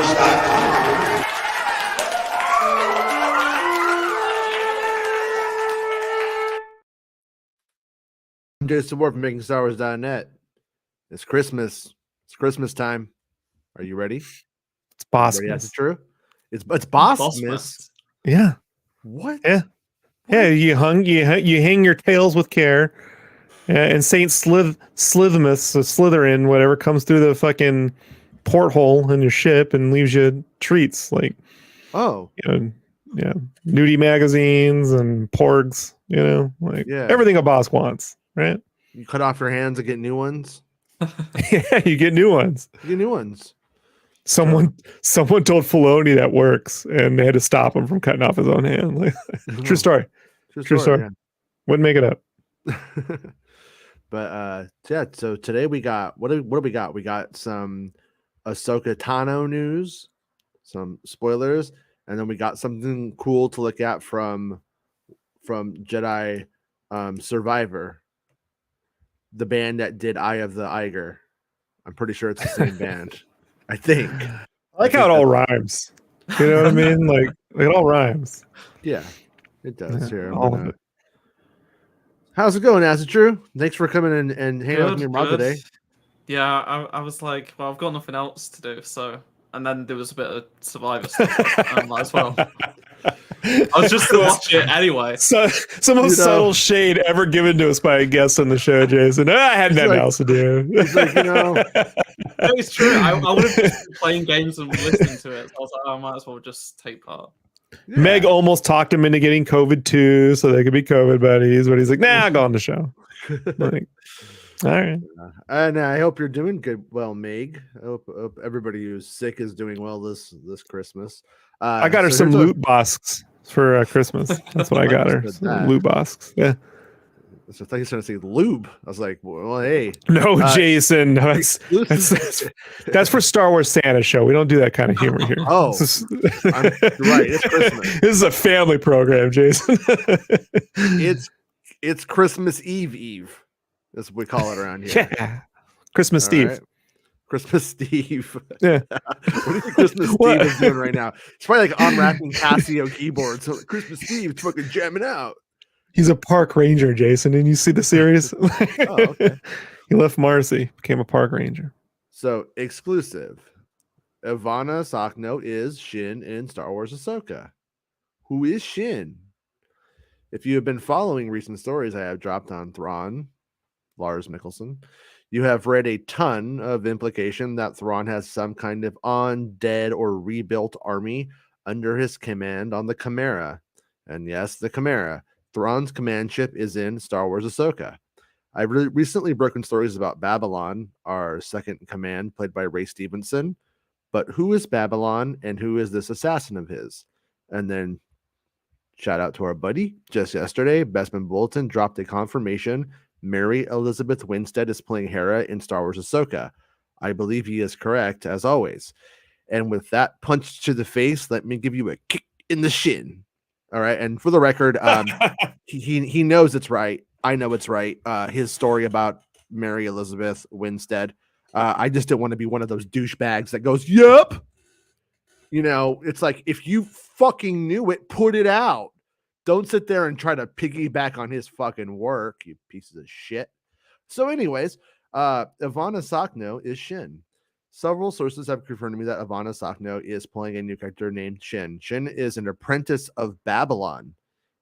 I'm Jason Ward from MakingStarWars.net. It's Christmas. It's Christmas time. Are you ready? It's Bossmas. That's true. It's Bossmas. Yeah. What? Yeah. What? Yeah. You hang your tails with care, and Saint Slythemus, so Slytherin, whatever, comes through the fucking porthole in your ship and leaves you treats like, nudie magazines and porgs. Everything a boss wants, right? You cut off your hands and get new ones. Yeah, you get new ones. Someone told Filoni that works, and they had to stop him from cutting off his own hand. True story. True story. Yeah. Wouldn't make it up. But so today we got what do we got? We got some Ahsoka Tano news, some spoilers, and then we got something cool to look at from Jedi Survivor, the band that did Eye of the Eiger. I'm pretty sure it's the same band. I think. I like how it all rhymes. You know what I mean? Like it all rhymes. Yeah, it does. Here, how's it going, Acid True? Thanks for coming in and hanging out with me around today. Yeah, I was like, well, I've got nothing else to do, so and then there was a bit of Survivor stuff as well. I was just to watch it anyway. So some most subtle shade ever given to us by a guest on the show, Jason. I had nothing else to do. It's like, it's true. I would have just been playing games and listening to it. So I was like, I might as well just take part. Yeah. Meg almost talked him into getting COVID too, so they could be COVID buddies, but he's like, nah, I'll go on the show. Like, all right. And I hope you're doing good. Well, Meg. I hope everybody who's sick is doing well this Christmas. I got her some loot boxes for Christmas. That's what I got her. Loot boxes. Yeah. So I thought you were trying to say lube. I was like, well, hey. No, Jason. That's for Star Wars Santa show. We don't do that kind of humor here. Oh, you're right. It's Christmas. This is a family program, Jason. It's Christmas Eve. That's what we call it around here. Yeah. Christmas Steve. Right. Christmas Steve. Yeah. What do you think Christmas Steve is doing right now? It's probably like unwrapping Casio keyboards. So like, Christmas Steve, it's fucking jamming out. He's a park ranger, Jason. Didn't you see the series? Okay. He left Marcy, became a park ranger. So exclusive. Ivanna Sakhno is Shin in Star Wars Ahsoka. Who is Shin? If you have been following recent stories I have dropped on Thrawn, Lars Mikkelsen, you have read a ton of implication that Thrawn has some kind of undead or rebuilt army under his command on the Chimera. And yes, the Chimera. Thrawn's command ship is in Star Wars Ahsoka. I've recently broken stories about Babylon, our second command, played by Ray Stevenson. But who is Babylon and who is this assassin of his? And then shout out to our buddy. Just yesterday, Bestman Bulletin dropped a confirmation Mary Elizabeth Winstead is playing Hera in Star Wars Ahsoka. I believe he is correct, as always. And with that punch to the face, let me give you a kick in the shin. All right. And for the record, he knows it's right. I know it's right. His story about Mary Elizabeth Winstead. I just didn't want to be one of those douchebags that goes, yep. It's like, if you fucking knew it, put it out. Don't sit there and try to piggyback on his fucking work, you pieces of shit. So anyways, Ivanna Sakhno is Shin. Several sources have confirmed to me that Ivanna Sakhno is playing a new character named Shin. Shin is an apprentice of Babylon,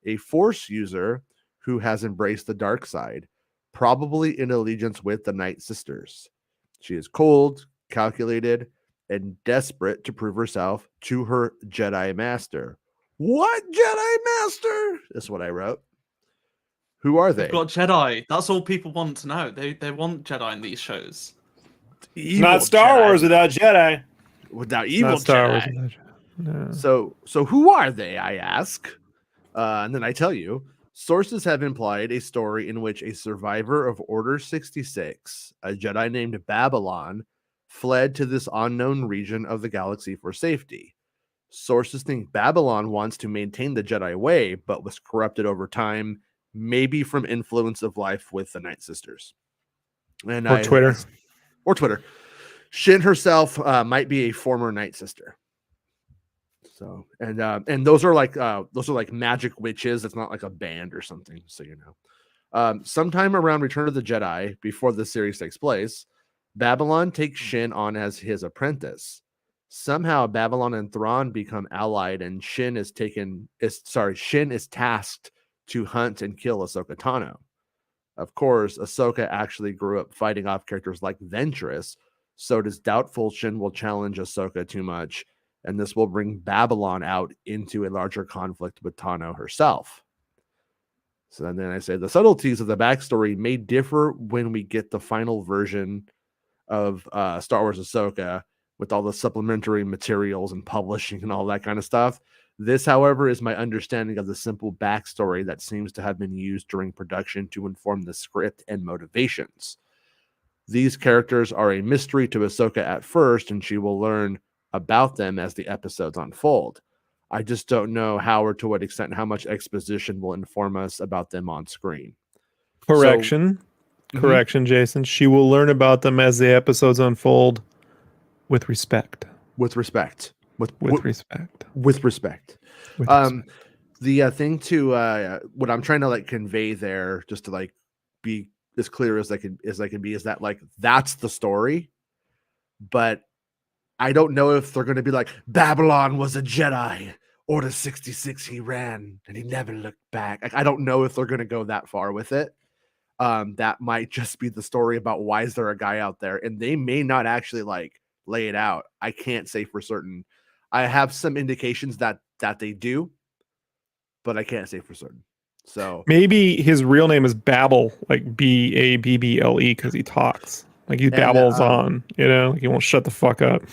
a Force user who has embraced the dark side, probably in allegiance with the Night Sisters. She is cold, calculated, and desperate to prove herself to her Jedi Master. What Jedi Master? Is what I wrote. Who are they? They've got Jedi. That's all people want to know. They want Jedi in these shows. Not Star Wars without Jedi. Without evil Jedi. No. So who are they, I ask? And then I tell you. Sources have implied a story in which a survivor of Order 66, a Jedi named Babylon, fled to this unknown region of the galaxy for safety. Sources think Babylon wants to maintain the Jedi way, but was corrupted over time, maybe from influence of life with the Night Sisters. And Twitter. Or Twitter. Shin herself might be a former Night Sister. So and those are like magic witches. It's not like a band or something. So you know, sometime around Return of the Jedi, before the series takes place, Babylon takes Shin on as his apprentice. Somehow, Babylon and Thrawn become allied, and Shin is tasked to hunt and kill Ahsoka Tano. Of course, Ahsoka actually grew up fighting off characters like Ventress, so it is doubtful Shin will challenge Ahsoka too much, and this will bring Babylon out into a larger conflict with Tano herself. So then I say the subtleties of the backstory may differ when we get the final version of Star Wars Ahsoka with all the supplementary materials and publishing and all that kind of stuff. This, however, is my understanding of the simple backstory that seems to have been used during production to inform the script and motivations. These characters are a mystery to Ahsoka at first, and she will learn about them as the episodes unfold. I just don't know how or to what extent and how much exposition will inform us about them on screen. Correction. Correction, Jason. She will learn about them as the episodes unfold with respect. With respect. With respect. With respect. With respect. The thing to what I'm trying to like convey there, just to like be as clear as I can be, is that like that's the story, but I don't know if they're going to be like Babylon was a Jedi, Order 66 he ran and he never looked back. Like, I don't know if they're going to go that far with it. That might just be the story about why is there a guy out there, and they may not actually like lay it out. I can't say for certain. I have some indications that they do, but I can't say for certain. So maybe his real name is Babble, like Babble, because he talks. Like he babbles on, you know, like he won't shut the fuck up.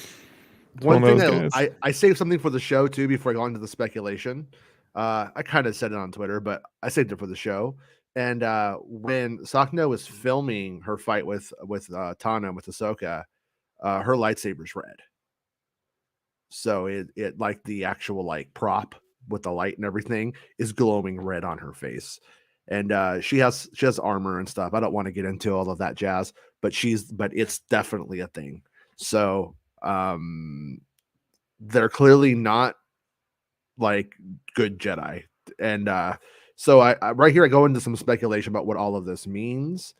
One thing I saved something for the show too before I go into the speculation. I kind of said it on Twitter, but I saved it for the show. And when Sakhno was filming her fight with Tana, with Ahsoka, her lightsaber's red. So it like the actual like prop with the light and everything is glowing red on her face. And she has armor and stuff. I don't want to get into all of that jazz, but it's definitely a thing. So they're clearly not like good Jedi. And so I right here I go into some speculation about what all of this means.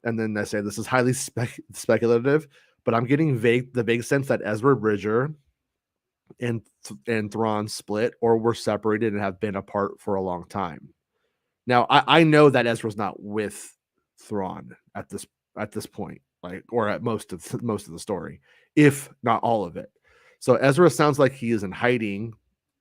And then I say this is highly speculative, but I'm getting the vague sense that Ezra Bridger and Thrawn split or were separated and have been apart for a long time. Now I know that Ezra's not with Thrawn at this point, like, or at most of the story, if not all of it. So Ezra sounds like he is in hiding,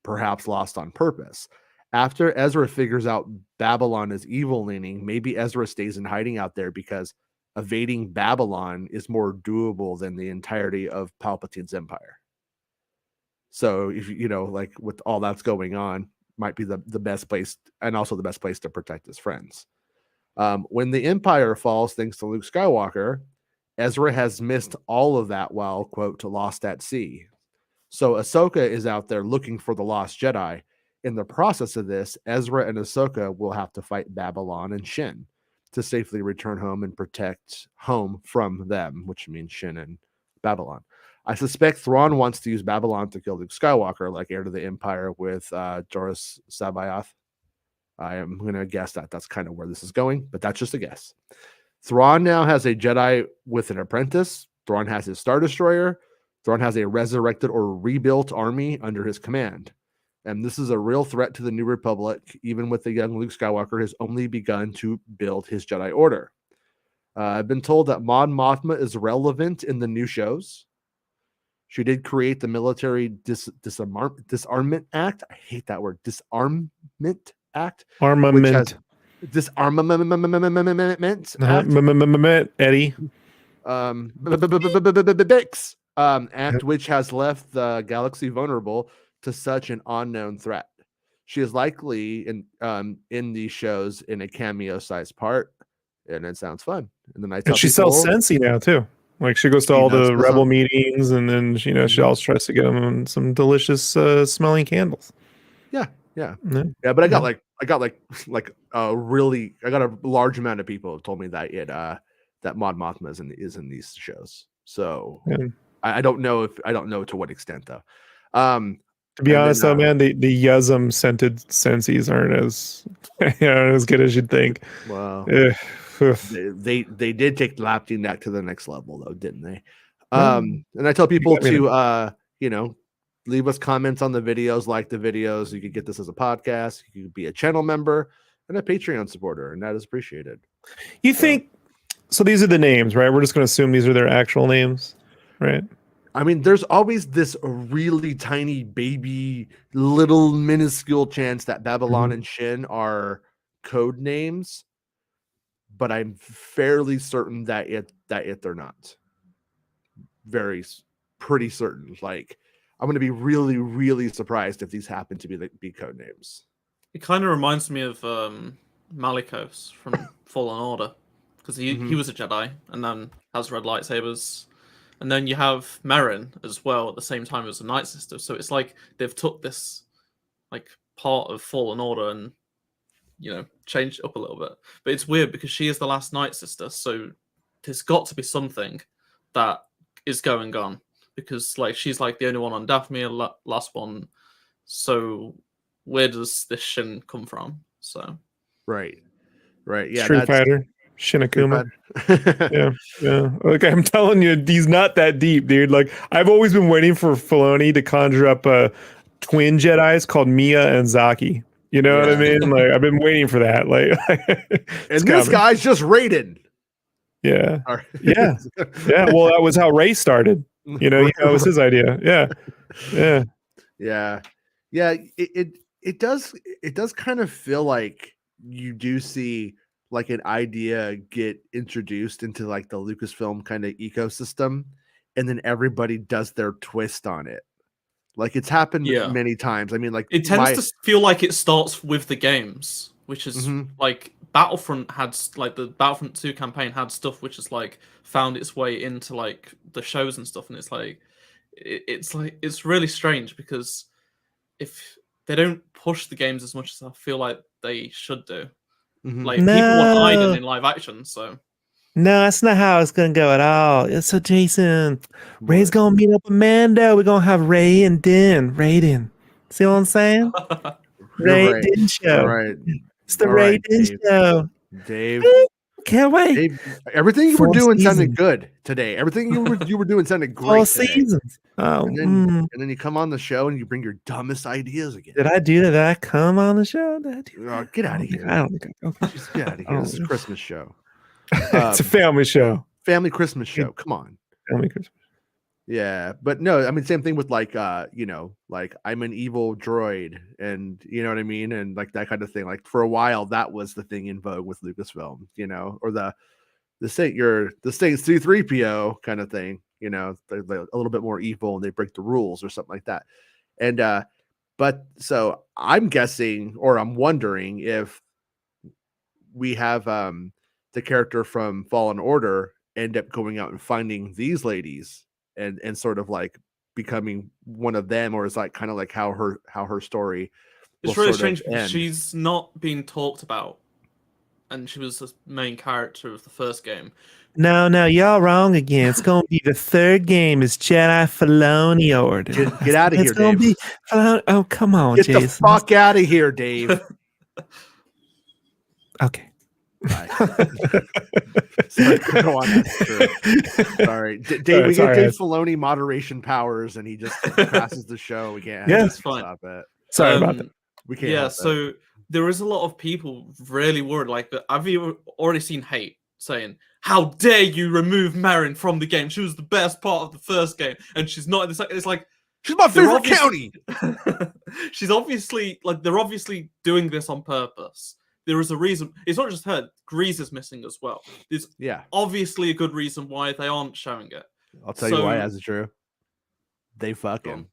perhaps lost on purpose. After Ezra figures out Babylon is evil leaning, maybe Ezra stays in hiding out there because evading Babylon is more doable than the entirety of Palpatine's empire. So if you know, like with all that's going on, might be the best place, and also the best place to protect his friends. When the Empire falls, thanks to Luke Skywalker, Ezra has missed all of that while, quote, lost at sea. So Ahsoka is out there looking for the lost Jedi. In the process of this, Ezra and Ahsoka will have to fight Babylon and Shin to safely return home and protect home from them, which means Shin and Babylon. I suspect Thrawn wants to use Babylon to kill Luke Skywalker, like heir to the Empire with Joruus C'baoth. I am going to guess that that's kind of where this is going, but that's just a guess. Thrawn now has a Jedi with an apprentice. Thrawn has his Star Destroyer. Thrawn has a resurrected or rebuilt army under his command. And this is a real threat to the New Republic, even with the young Luke Skywalker has only begun to build his Jedi Order. I've been told that Mon Mothma is relevant in the new shows. She did create the Military Disarmament Act. I hate that word. Disarmament Act. Armament. Disarmament Act. Eddie. Bix Act, which has left the galaxy vulnerable to such an unknown threat. She is likely in these shows in a cameo-sized part, and it sounds fun. And then she sells Sensi now too. Like she goes to all the Rebel meetings, and then she also tries to get them some delicious smelling candles. Yeah. But I got a large amount of people who told me that that Mon Mothma is in these shows. So I don't know to what extent though. To be And honest, then, though, man, the Yuzum scented sensies aren't as as good as you'd think. well, Ugh, ugh. they did take Lapti Neck to the next level though, didn't they? Well, And I tell people got me to leave us comments on the videos, like the videos. You could get this as a podcast. You could be a channel member and a Patreon supporter, and that is appreciated. You think so? These are the names, right? We're just going to assume these are their actual names, right? I mean, there's always this really tiny baby, little minuscule chance that Babylon and Shin are code names, but I'm fairly certain that they're not. Pretty certain. Like, I'm going to be really, really surprised if these happen to be code names. It kind of reminds me of Malicos from Fallen Order, because he was a Jedi and then has red lightsabers. And then you have Merrin as well at the same time as a Night Sister. So it's like they've took this like part of Fallen Order and changed it up a little bit. But it's weird because she is the last Night Sister, so there's got to be something that is going on, because like she's like the only one on Dathomir, last one. So where does this Shin come from? So right, yeah, Street Fighter. Shinakuma. Yeah. Like I'm telling you, he's not that deep, dude. Like I've always been waiting for Filoni to conjure up twin Jedis called Mia and Zaki. You know what I mean? Like I've been waiting for that. Like, and this guy's just Raiden. Yeah. Well, that was how Ray started. That was his idea. Yeah. It does kind of feel like you do see like an idea get introduced into like the Lucasfilm kind of ecosystem, and then everybody does their twist on it. Like it's happened many times. I mean, like it tends to feel like it starts with the games, which is like Battlefront had like the Battlefront 2 campaign had stuff which is like found its way into like the shows and stuff, and it's like it's really strange because if they don't push the games as much as I feel like they should do. Like people want Iden in live action, so no, that's not how it's gonna go at all. So Jason, Ray's gonna meet up with Mando. We're gonna have Ray and Raiden. See what I'm saying? Raiden show. Right. It's the Raiden show. Dave. Can't wait. Dave, everything you were doing sounded good today. Everything you were doing sounded great. 4 seasons. Oh, and then you come on the show and you bring your dumbest ideas again. Did I do that? Did I come on the show? Get out of here. I don't think I Just get out of here. This is a Christmas show. It's a family show. Family Christmas show. Come on. Family Christmas. Yeah, but no, I mean same thing with like like I'm an evil droid, and you know what I mean, and like that kind of thing. Like for a while that was the thing in vogue with Lucasfilm, or the Saint C3PO kind of thing, they're a little bit more evil and they break the rules or something like that. And but so I'm guessing, or I'm wondering if we have the character from Fallen Order end up going out and finding these ladies and sort of like becoming one of them, or is like kind of like how her story it's really strange because she's not being talked about, and she was the main character of the first game. No, y'all wrong again. It's gonna be the third game is Jedi Filoni Order. Get out of here, Dave. Be oh, come on, get Jason. The fuck out of here, Dave. Okay. Sorry, go on. That's true. Sorry, Dave. We get Dave Filoni moderation powers, and he just passes the show. We can't. Yeah, it's fine. Stop it. Sorry about that. We can't. Yeah, so there is a lot of people really worried. Like, I've already seen hate saying, "How dare you remove Merrin from the game? She was the best part of the first game, and she's not in the second." It's like she's my favorite county. She's obviously they're obviously doing this on purpose. There is a reason. It's not just her. Grease is missing as well. There's obviously a good reason why they aren't showing it. I'll tell you why that's true. They fucking.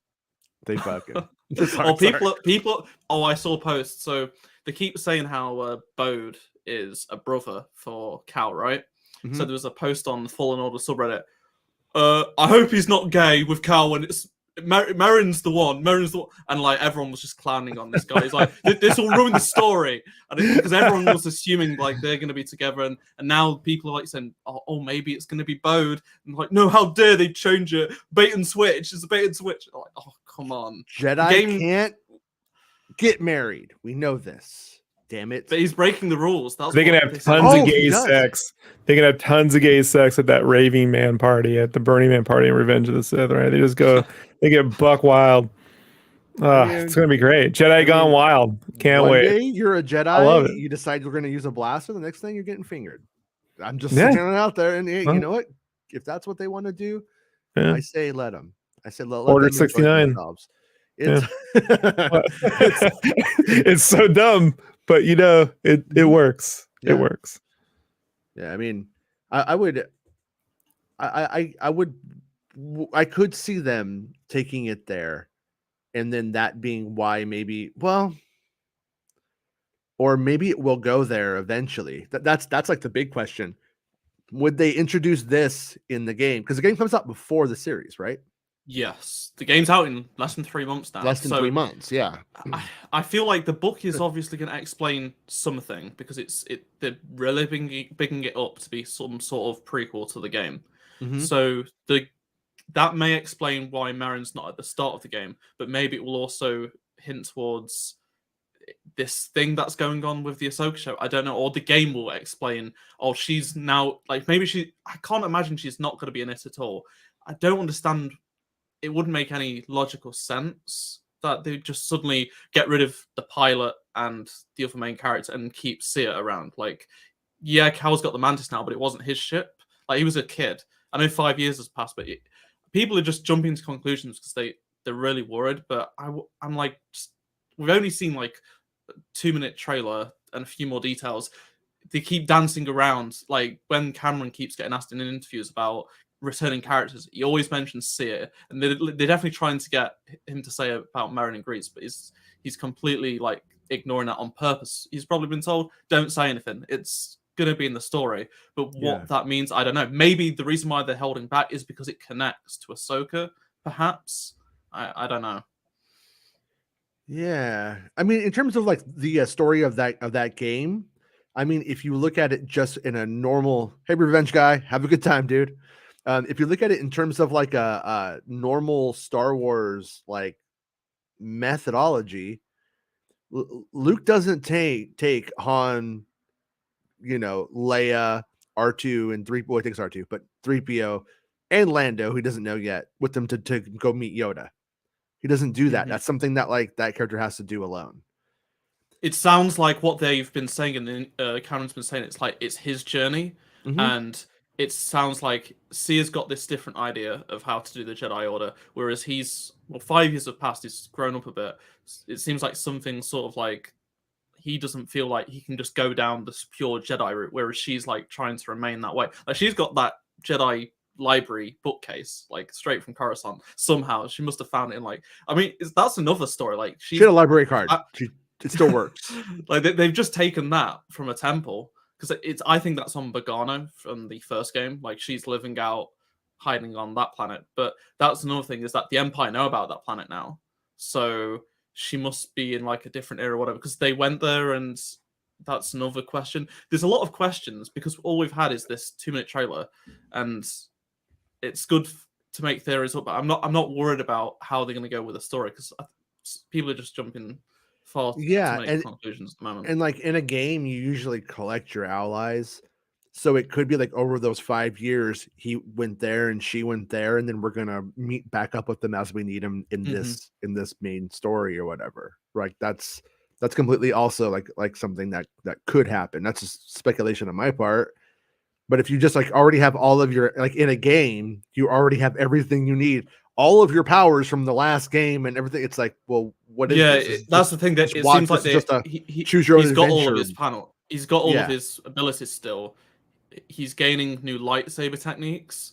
People. Oh, I saw posts. So they keep saying how Bode is a brother for Cal, right? Mm-hmm. So there was a post on the Fallen Order subreddit. I hope he's not gay with Cal when Merrin's the one. And like everyone was just clowning on this guy. He's like, this will ruin the story, and because everyone was assuming like they're going to be together, and now people are like saying, oh, maybe it's going to be Bode, and like, no, how dare they change it? Bait and switch. It's a bait and switch. I'm like, oh, come on. Jedi can't get married. We know this. Damn it. But he's breaking the rules. They can have tons of gay sex. They can have tons of gay sex at that Raving Man party, at the Burning Man party in Revenge of the Sith, right? They just go, they get buck wild. It's going to be great. Jedi Gone Wild. Can't wait. One day you're a Jedi. I love it. You decide you're going to use a blaster. The next thing you're getting fingered. I'm just sitting out there. And hey, you know what? If that's what they want to do, I say let them. I said let Order them 69. It's, it's so dumb, but you know, it works. Yeah. It works. Yeah, I mean, I could see them taking it there, and then that being why maybe, well, or maybe it will go there eventually. That's like the big question. Would they introduce this in the game? Because the game comes out before the series, right? Yes, the game's out in less than 3 months now. Less than 3 months, yeah. I feel like the book is obviously going to explain something because they're really bigging it up to be some sort of prequel to the game. Mm-hmm. So that may explain why Merrin's not at the start of the game, but maybe it will also hint towards this thing that's going on with the Ahsoka show. I don't know, or the game will explain. Oh, she's now like maybe I can't imagine she's not going to be in it at all. I don't understand. It wouldn't make any logical sense that they just suddenly get rid of the pilot and the other main character and keep Seer around. Like, yeah, Cal's got the Mantis now, but it wasn't his ship. Like, he was a kid. I know 5 years has passed, but people are just jumping to conclusions because they're really worried. But I'm like, we've only seen like a 2-minute trailer and a few more details. They keep dancing around. Like, when Cameron keeps getting asked in interviews about returning characters, he always mentions Seer, and they're definitely trying to get him to say about Merrin and Grease, but he's completely like ignoring that on purpose. He's probably been told, don't say anything, it's gonna be in the story, but what that means, I don't know. Maybe the reason why they're holding back is because it connects to Ahsoka, perhaps. I don't know. Yeah, I mean, in terms of like the story of that game, I mean, if you look at it just in a normal, hey, revenge guy, have a good time, dude. If you look at it in terms of like a normal Star Wars like methodology, Luke doesn't take Han, Leia, R2 and 3. Well, he takes R2, but 3PO and Lando, who doesn't know yet, with them to go meet Yoda. He doesn't do that. Mm-hmm. That's something that like that character has to do alone. It sounds like what they've been saying, and Cameron's been saying, it's like it's his journey, and it sounds like Seer's got this different idea of how to do the Jedi Order, whereas 5 years have passed, he's grown up a bit. It seems like something sort of like he doesn't feel like he can just go down this pure Jedi route, whereas she's like trying to remain that way. Like, she's got that Jedi library bookcase like straight from Coruscant. Somehow she must have found it in like, I mean, that's another story. Like, she had a library card. It still works. Like, they've just taken that from a temple. Because I think that's on Bogano from the first game. Like, she's living out, hiding on that planet. But that's another thing, is that the Empire know about that planet now. So she must be in like a different era or whatever. Because they went there, and that's another question. There's a lot of questions because all we've had is this 2-minute trailer, and it's good to make theories up. But I'm not worried about how they're going to go with the story, because people are just jumping to make conclusions at the moment. And like in a game, you usually collect your allies, so it could be like over those 5 years he went there and she went there, and then we're gonna meet back up with them as we need them in this main story or whatever. Like, that's completely also like something that could happen. That's just speculation on my part. But if you just like already have all of your, like in a game, you already have everything you need, all of your powers from the last game and everything. It's like, well, what is this? That's the thing, that it seems like choose your own he's got adventure. all of his panel. He's got all of his abilities still. He's gaining new lightsaber techniques,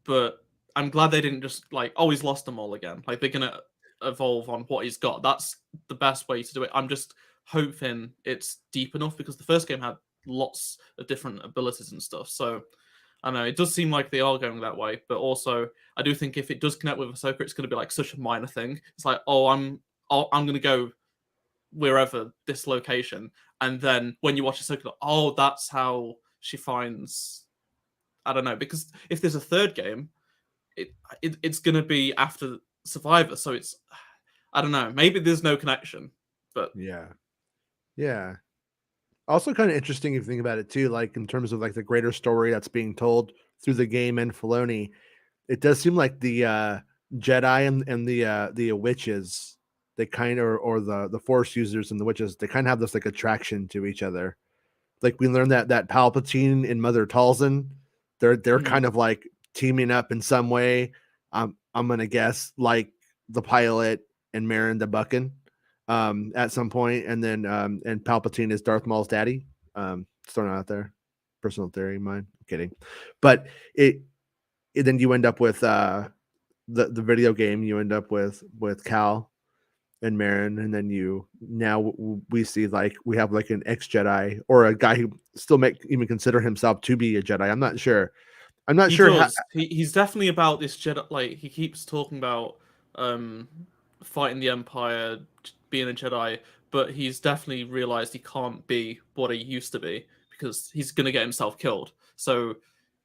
but I'm glad they didn't just like, oh, he's lost them all again. Like, they're gonna evolve on what he's got. That's the best way to do it. I'm just hoping it's deep enough, because the first game had lots of different abilities and stuff. So I know it does seem like they are going that way, but also I do think if it does connect with Ahsoka, it's going to be like such a minor thing. It's like, I'm going to go wherever this location, and then when you watch Ahsoka, oh, that's how she finds. I don't know, because if there's a third game, it's going to be after Survivor, so it's, I don't know, maybe there's no connection, but yeah. Also, kind of interesting if you think about it too, like in terms of like the greater story that's being told through the game and Filoni. It does seem like the Jedi and the witches, they kind of, or the Force users and the witches, they kind of have this like attraction to each other. Like we learned that Palpatine and Mother Talzin, they're kind of like teaming up in some way. I'm gonna guess like the pilot and Marin the Buckin at some point, and then and Palpatine is Darth Maul's daddy. Just throwing it out there, personal theory of mine. I'm kidding, but then you end up with the video game. You end up with Cal and Marin, and then we see like we have like an ex-Jedi or a guy who still even consider himself to be a Jedi. I'm not sure. He does. He's definitely about this Jedi. Like he keeps talking about fighting the Empire, being a Jedi, but he's definitely realized he can't be what he used to be because he's gonna get himself killed. So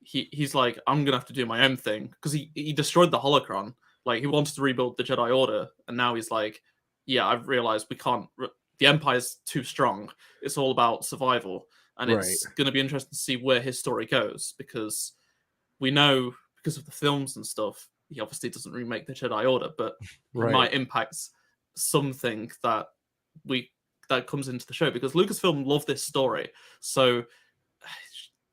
he's like, I'm gonna have to do my own thing because he destroyed the holocron. Like he wanted to rebuild the Jedi Order, and now he's like, yeah, I've realized we can't. The Empire's too strong. It's all about survival, and it's going to be interesting to see where his story goes because we know because of the films and stuff, he obviously doesn't remake the Jedi Order, but he might impact something that comes into the show because Lucasfilm loved this story, so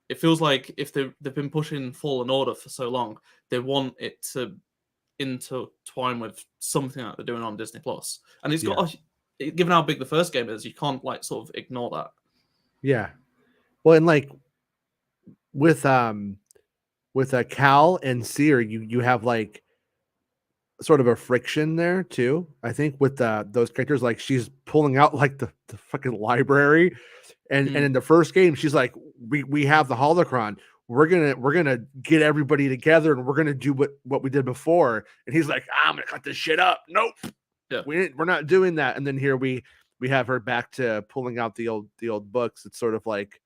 it feels like if they've been pushing Fallen Order for so long, they want it to intertwine with something that they're doing on Disney Plus, and it's got given how big the first game is, you can't like sort of ignore that. Yeah, well, and like with Cal and Seer, you have like sort of a friction there too. I think with those characters, like she's pulling out like the fucking library, and in the first game, she's like, we have the holocron. We're gonna get everybody together and we're gonna do what we did before. And he's like, I'm gonna cut this shit up. Nope, we're not doing that. And then here we have her back to pulling out the old books. It's sort of like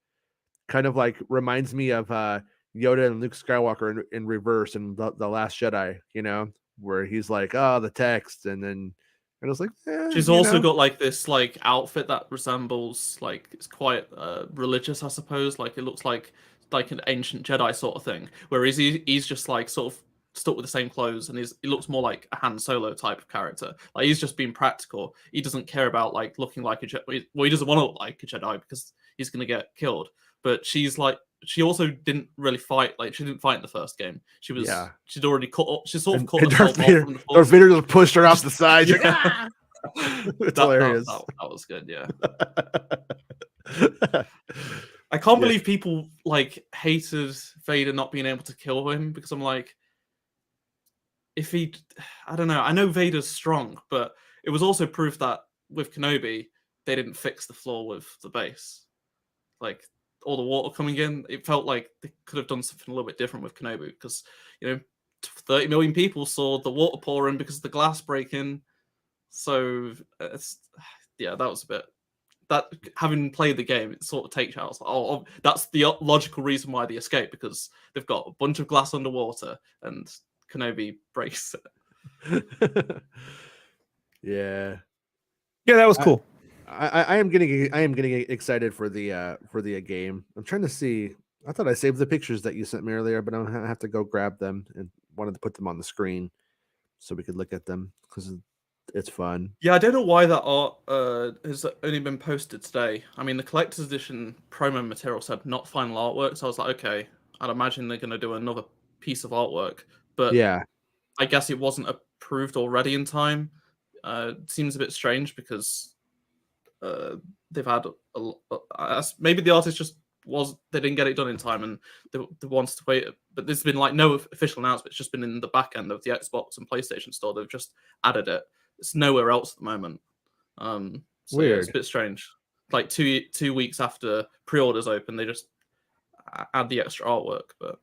kind of like reminds me of Yoda and Luke Skywalker in reverse in the Last Jedi, where he's like, oh, the text, and I was like, she's also got like this like outfit that resembles like it's quite religious, I suppose. Like it looks like an ancient Jedi sort of thing. Whereas he's just like sort of stuck with the same clothes, and he looks more like a Han Solo type of character. Like he's just being practical. He doesn't care about like looking like a Jedi. Well, he doesn't want to look like a Jedi because he's going to get killed. But she's like, she also didn't really fight. Like she didn't fight in the first game. She'd already cut up. She sort of cut herself off from the force. Darth Vader just pushed her off the side. Like, ah! It's hilarious. That was good. Yeah. I can't believe people like hated Vader not being able to kill him because I'm like, I don't know. I know Vader's strong, but it was also proof that with Kenobi they didn't fix the flaw with the base. Like all the water coming in, it felt like they could have done something a little bit different with Kenobi because 30 million people saw the water pouring because of the glass breaking. So that was a bit. That having played the game, it sort of takes out. Like, that's the logical reason why they escape because they've got a bunch of glass underwater and Kenobi breaks it. Yeah, that was cool. I am getting excited for the game. I'm trying to see. I thought I saved the pictures that you sent me earlier, but I'm gonna have to go grab them and wanted to put them on the screen so we could look at them because it's fun. Yeah, I don't know why that art has only been posted today. I mean, the collector's edition promo material said not final artwork, so I was like, okay, I'd imagine they're going to do another piece of artwork. But yeah, I guess it wasn't approved already in time. It seems a bit strange because they've had maybe the artist just they didn't get it done in time and they wanted to wait. But there's been like no official announcement. It's just been in the back end of the Xbox and PlayStation store. They've just added it. It's nowhere else at the moment. So weird. Yeah, it's a bit strange. Like 2 weeks after pre-orders open, they just add the extra artwork. But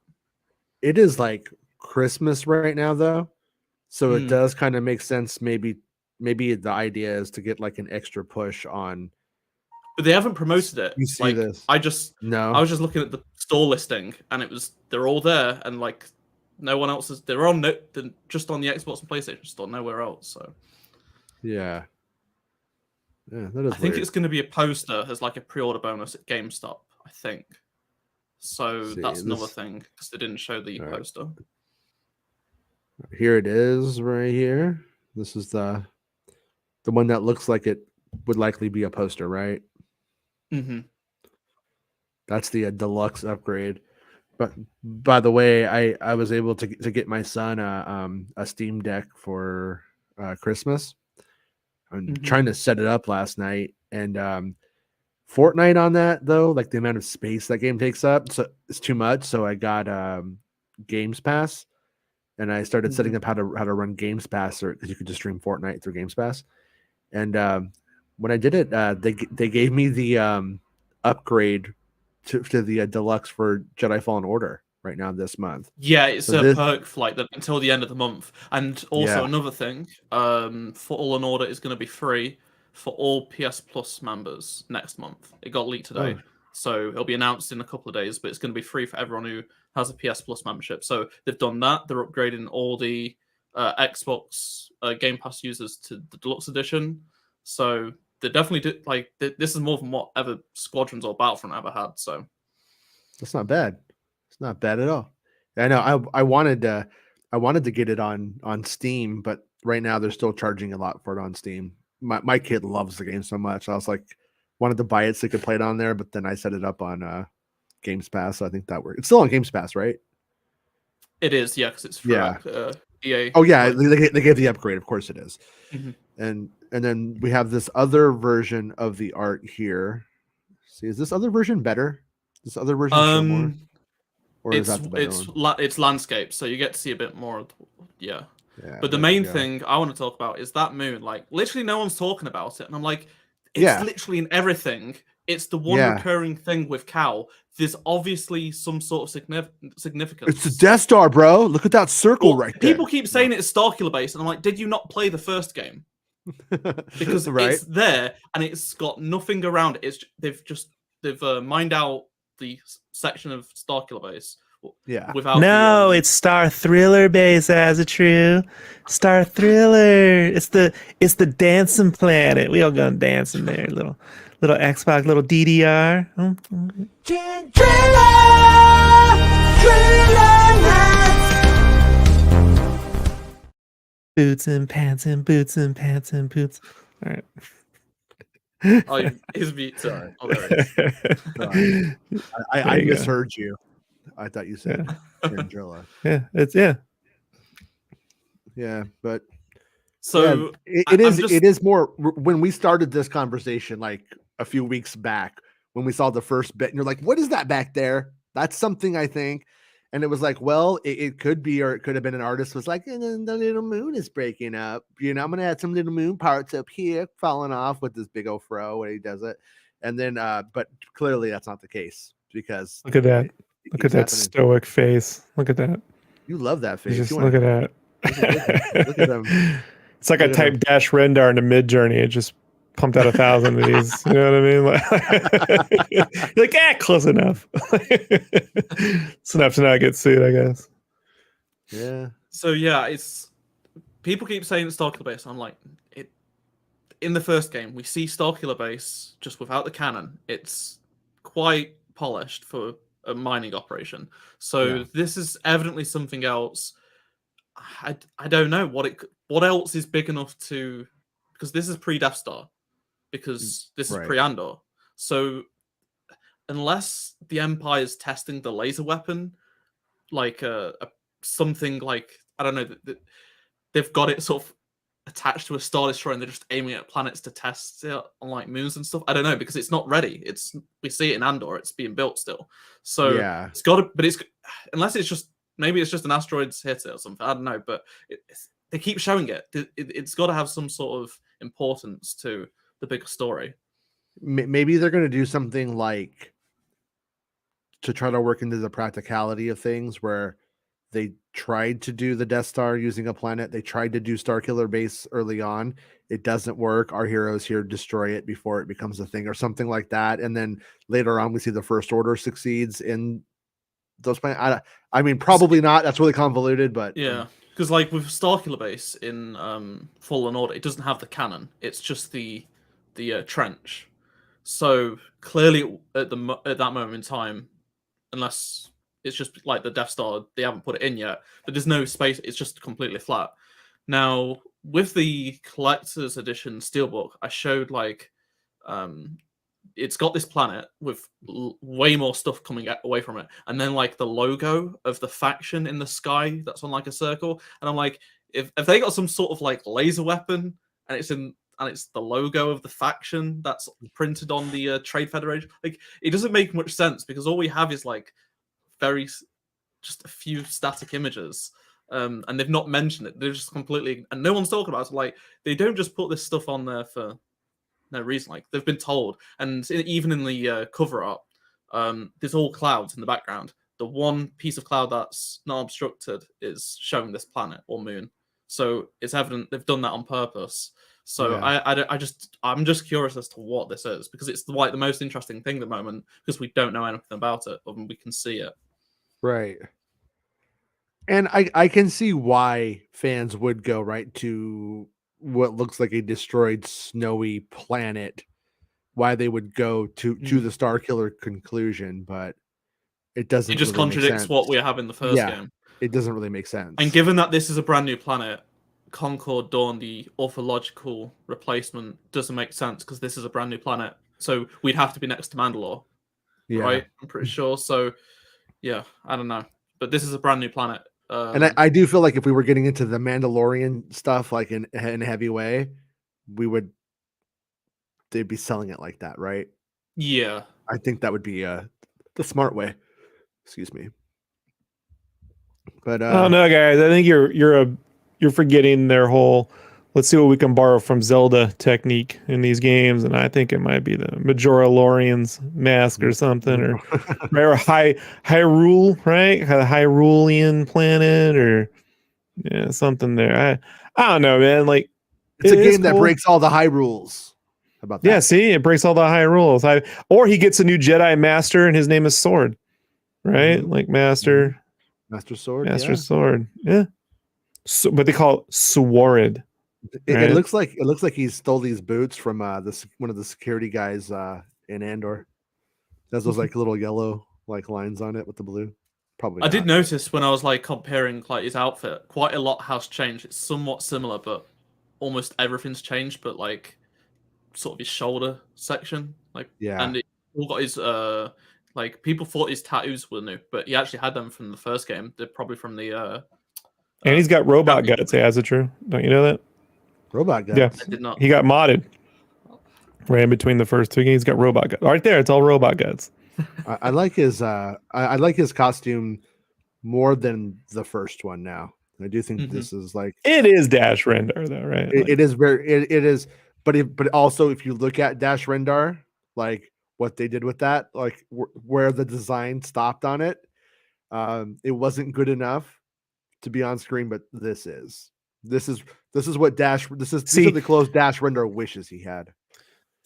it is like Christmas right now, though. So it does kind of make sense. Maybe the idea is to get like an extra push on. But they haven't promoted it. You see Like this? I No. was just looking at the store listing, and they're all there, and like no one else is. They're on just on the Xbox and PlayStation store, nowhere else. So Yeah. Yeah, that is I think weird. it's going to be a poster as like a pre-order bonus at GameStop. I think. So that's another thing because they didn't show the poster. Here it is, right here. This is the one that looks like it would likely be a poster, right? Mm-hmm. That's the deluxe upgrade. But by the way, I was able to get my son a Steam Deck for Christmas. I'm trying to set it up last night, and Fortnite on that though, like the amount of space that game takes up, so it's too much. So I got Games Pass, and I started setting up how to run Games Pass, because you could just stream Fortnite through Games Pass. And when I did it, they gave me the upgrade to the deluxe for Jedi Fallen Order right now this month. Yeah, it's a perk for like until the end of the month. And also another thing, Fallen Order is going to be free for all PS Plus members next month. It got leaked today, so it'll be announced in a couple of days. But it's going to be free for everyone who has a PS Plus membership. So they've done that. They're upgrading all the Xbox Game Pass users to the Deluxe Edition. So they definitely do. Like this is more than what ever Squadrons or Battlefront ever had. So that's not bad. It's not bad at all. I know. I wanted to get it on Steam, but right now they're still charging a lot for it on Steam. My kid loves the game so much. I was like, wanted to buy it so he could play it on there, but then I set it up on Games Pass. So I think that worked. It's still on Games Pass, right? It is, yeah, because it's for EA. Oh yeah, they gave the upgrade. Of course it is. And then we have this other version of the art here. See, is this other version better? This other version show more? Or is that the better one? It's landscape, so you get to see a bit more. Yeah. But the main thing I want to talk about is that moon. Like, literally no one's talking about it. And I'm like, it's literally in everything. It's the one recurring thing with Cal. There's obviously some sort of significance. It's the Death Star, bro. Look at that circle right there. People keep saying it's Starkiller Base, and I'm like, did you not play the first game? Because it's there, and it's got nothing around it. They've mined out the section of Starkiller Base. Without it's Star Thriller Base, as a true Star Thriller. It's the dancing planet. We all gonna dance in there, little Xbox, little DDR. Boots and pants and boots and pants and boots. All right. Oh, his beat. Sorry. Oh, there it is. I misheard you. I thought you said Andrilla. Yeah, but so it is more when we started this conversation like a few weeks back when we saw the first bit, and you're like, "What is that back there?" That's something I think, and it was like, well, it could be, or it could have been an artist was like, and then the little moon is breaking up. You know, I'm gonna add some little moon parts up here falling off with this big old fro when he does it, and then but clearly that's not the case because look at that. Look at that stoic face. Look at that. You love that face. Just look at that. Look at them. It's like I typed dash Rendar into Mid Journey. It just pumped out 1,000 of these. You know what I mean? Like, you're like, close enough. It's enough to not get sued, I guess. Yeah. So yeah, it's people keep saying it's Starkiller Base. I'm like, in the first game, we see Starkiller Base just without the cannon. It's quite polished for a mining operation. So this is evidently something else. I don't know what else is big enough to, because this is pre-Death Star, because this is pre-Andor. So unless the Empire is testing the laser weapon, like something like, I don't know, they've got it sort of attached to a Star Destroyer and they're just aiming at planets to test it on like moons and stuff. I don't know, because it's not ready. We see it in Andor, it's being built still. So it's got to, but it's, unless it's just, maybe it's just an asteroid's hit it or something. I don't know, but they keep showing it. It's got to have some sort of importance to the bigger story. Maybe they're going to do something like to try to work into the practicality of things where They tried to do the Death Star using a planet. They tried to do Starkiller Base early on. It doesn't work. Our heroes here destroy it before it becomes a thing or something like that. And then later on, we see the First Order succeeds in those planets. I mean, probably not. That's really convoluted, but yeah, because like with Starkiller Base in Fallen Order, it doesn't have the cannon. It's just the trench. So clearly, at that moment in time, unless it's just like the Death Star, they haven't put it in yet, but there's no space. It's just completely flat. Now, with the collector's edition steelbook, I showed like it's got this planet with way more stuff coming away from it, and then like the logo of the faction in the sky that's on like a circle, and I'm like, if they got some sort of like laser weapon and it's the logo of the faction that's printed on the Trade Federation, like it doesn't make much sense because all we have is like just a few static images. And they've not mentioned it. They're just completely, and no one's talking about it. Like they don't just put this stuff on there for no reason. Like they've been told, and even in the cover art, there's all clouds in the background. The one piece of cloud that's not obstructed is showing this planet or moon. So it's evident they've done that on purpose. So yeah. I'm just curious as to what this is because it's like the most interesting thing at the moment because we don't know anything about it, other than we can see it. Right. And I can see why fans would go right to what looks like a destroyed snowy planet, why they would go to the Starkiller conclusion, but it doesn't. It just really contradicts what we have in the first game. It doesn't really make sense. And given that this is a brand new planet, Concord Dawn, the orthological replacement, doesn't make sense because this is a brand new planet. So we'd have to be next to Mandalore, right? I'm pretty sure. So yeah, I don't know, but this is a brand new planet. And I do feel like if we were getting into the Mandalorian stuff, like in a heavy way, they'd be selling it like that, right? Yeah. I think that would be the smart way. Excuse me. But oh no, guys, I think you're forgetting their whole let's see what we can borrow from Zelda technique in these games, and I think it might be the Majoralorian's mask or something, or Hyrule, right? The Hyrulean planet, or something there. I don't know, man. Like it's a game that breaks all the high rules. How about that? Yeah, see, it breaks all the high rules. Or he gets a new Jedi master, and his name is Sword, right? Mm-hmm. Like Master Sword. Yeah. So, but they call it Sworad. Right? It looks like he stole these boots from one of the security guys in Andor. There's those like little yellow like lines on it with the blue. Probably. I did notice when I was like comparing like his outfit, quite a lot has changed. It's somewhat similar, but almost everything's changed. But like sort of his shoulder section, like and it all got his like people thought his tattoos were new, but he actually had them from the first game. They're probably from the and he's got robot guts. Yeah, is it true? Don't you know that? Robot guts. Yeah, I did not. He got modded. Ran between the first two games. He's got robot guts. Right there, it's all robot guts. I like his I like his costume more than the first one now. I do think this is like it is Dash Rendar though, right? It is it is, but also if you look at Dash Rendar, like what they did with that, like where the design stopped on it, it wasn't good enough to be on screen. But this is what these are the clothes Dash Rendar wishes he had.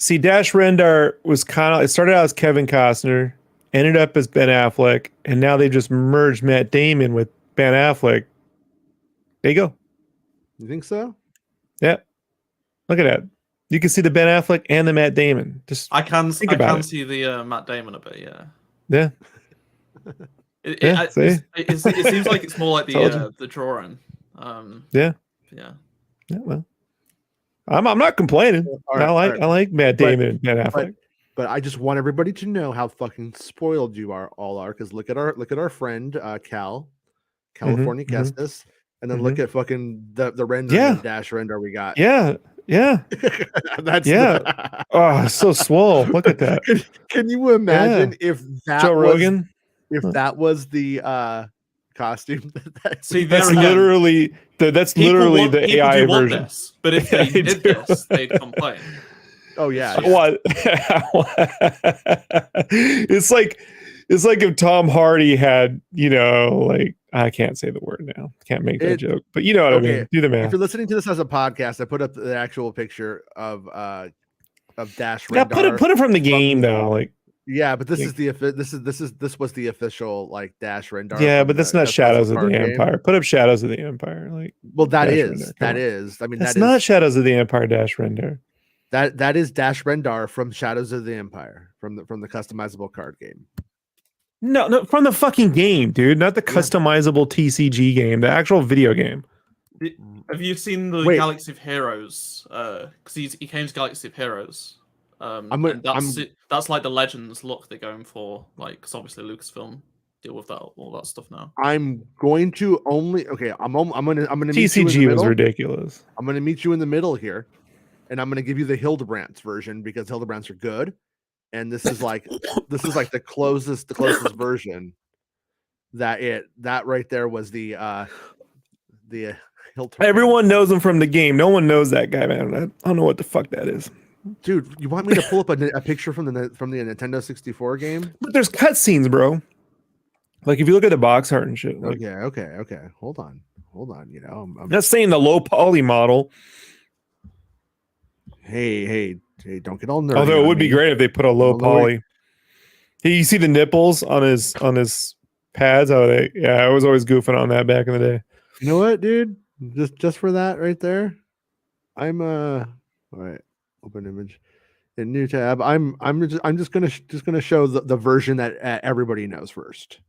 See, Dash Rendar was it started out as Kevin Costner, ended up as Ben Affleck, and now they just merged Matt Damon with Ben Affleck. There you go. You think so? Yeah. Look at that. You can see the Ben Affleck and the Matt Damon. I can see the Matt Damon a bit, yeah. Yeah. It seems like it's more like the drawing. Yeah. Well, I'm not complaining. I like Matt Damon and Ben Affleck. But I just want everybody to know how fucking spoiled you all are. Because look at our friend California Kestis, and then look at fucking the render and Dash Rendar we got. Yeah. That's oh, so swole. Look at that. Can you imagine if that Joe Rogan? If that was the costume, that's literally the AI version. This, but if they did this, they'd complain. Oh yeah. What? It's like if Tom Hardy had, like I can't say the word now. Can't make that It- joke. But you know what I mean. Do the If math. you're listening to this as a podcast, I put up the actual picture of Dash Yeah, Rendar. put it from the game though. Like Yeah, but this Yeah. is this was the official like Dash Rendar. yeah, from but that's the not customizable Shadows of card the game. Empire. Put up Shadows of the Empire. Like Well, that Dash is Rendar, come on. I mean, That's that not is Shadows of the Empire Dash Render. that is Dash Rendar from Shadows of the Empire from the customizable card game. No, from the fucking game, dude. Not the customizable TCG game. The actual video game. Have you seen the Wait. Galaxy of Heroes? Because he came to Galaxy of Heroes. And that's like the Legends look they're going for. Like, because obviously Lucasfilm deal with all that stuff now. I'm going to only I'm gonna meet you in the TCG was middle. ridiculous. I'm gonna meet you in the middle here, and I'm gonna give you the Hildebrandt version because Hildebrands are good, and this is like the closest version that right there was the Hildebrandt. Everyone knows him from the game. No one knows that guy, man. I don't know what the fuck that is. Dude, you want me to pull up a picture from the Nintendo 64 game? But there's cutscenes, bro. Like if you look at the box art and shit. Like, Okay. Hold on. You know, I'm not saying the low poly model. Hey, don't get all nerdy. Although it would be great if they put a low poly. Hey, you see the nipples on his pads? I was always goofing on that back in the day. You know what, dude? Just for that right there, I'm all right. Open image in new tab. I'm just gonna show the version that everybody knows first.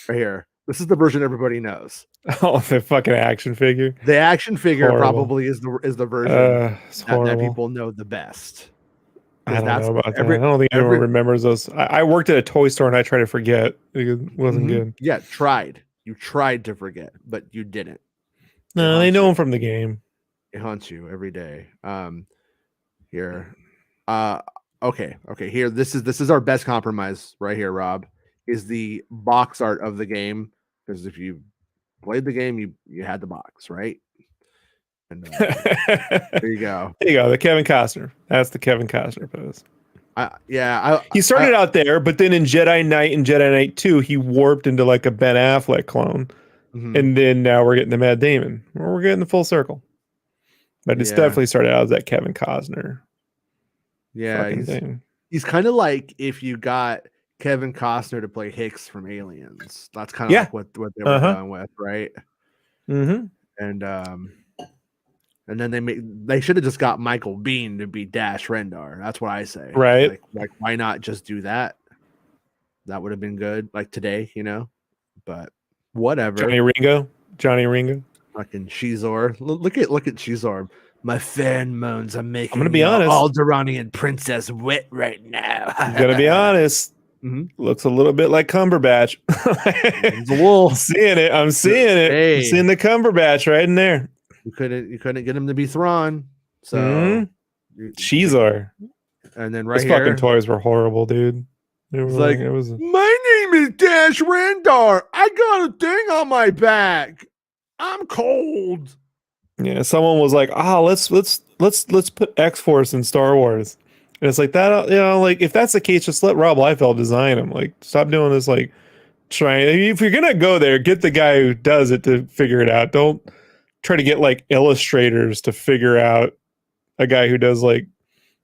Right here. This is the version everybody knows. Oh, the fucking action figure. The action figure Horrible. probably is the version that people know the best. I don't know about that. I don't think anyone remembers those. I worked at a toy store and I tried to forget. It wasn't good. Yeah, you tried to forget, but you didn't. No, they know him from the game. It haunts you every day. Here. Okay. Here, this is our best compromise right here, Rob. Is the box art of the game, because if you played the game, you had the box, right? And there you go. There you go. The Kevin Costner. That's the Kevin Costner pose. He started out there, but then in Jedi Knight and Jedi Knight 2, he warped into like a Ben Affleck clone. Mm-hmm. And then now we're getting the Matt Damon. We're getting the full circle. But it's definitely started out as that Kevin Costner. Yeah, he's kind of like if you got Kevin Costner to play Hicks from Aliens. That's kind of like what they were going with, right? Mm-hmm. And then they should have just got Michael Biehn to be Dash Rendar. That's what I say. Right. Like why not just do that? That would have been good, like today, you know. But whatever. Johnny Ringo. Fucking Shizor. Look at Shizor. My fan moans. I'm gonna be honest. Alderanian princess wet right now. I'm gonna be honest. Mm-hmm. Looks a little bit like Cumberbatch. The wolf. I'm seeing it. I'm seeing the Cumberbatch right in there. You couldn't get him to be Thrawn. So Shizor. And then right Those here, fucking toys were horrible, dude. It was like, my name is Dash Rendar. I got a thing on my back. I'm cold. Yeah, someone was like, let's put X-Force in Star Wars. And it's like that, like if that's the case, just let Rob Liefeld design them. Like, stop doing this, like trying. If you're gonna go there, get the guy who does it to figure it out. Don't try to get like illustrators to figure out a guy who does like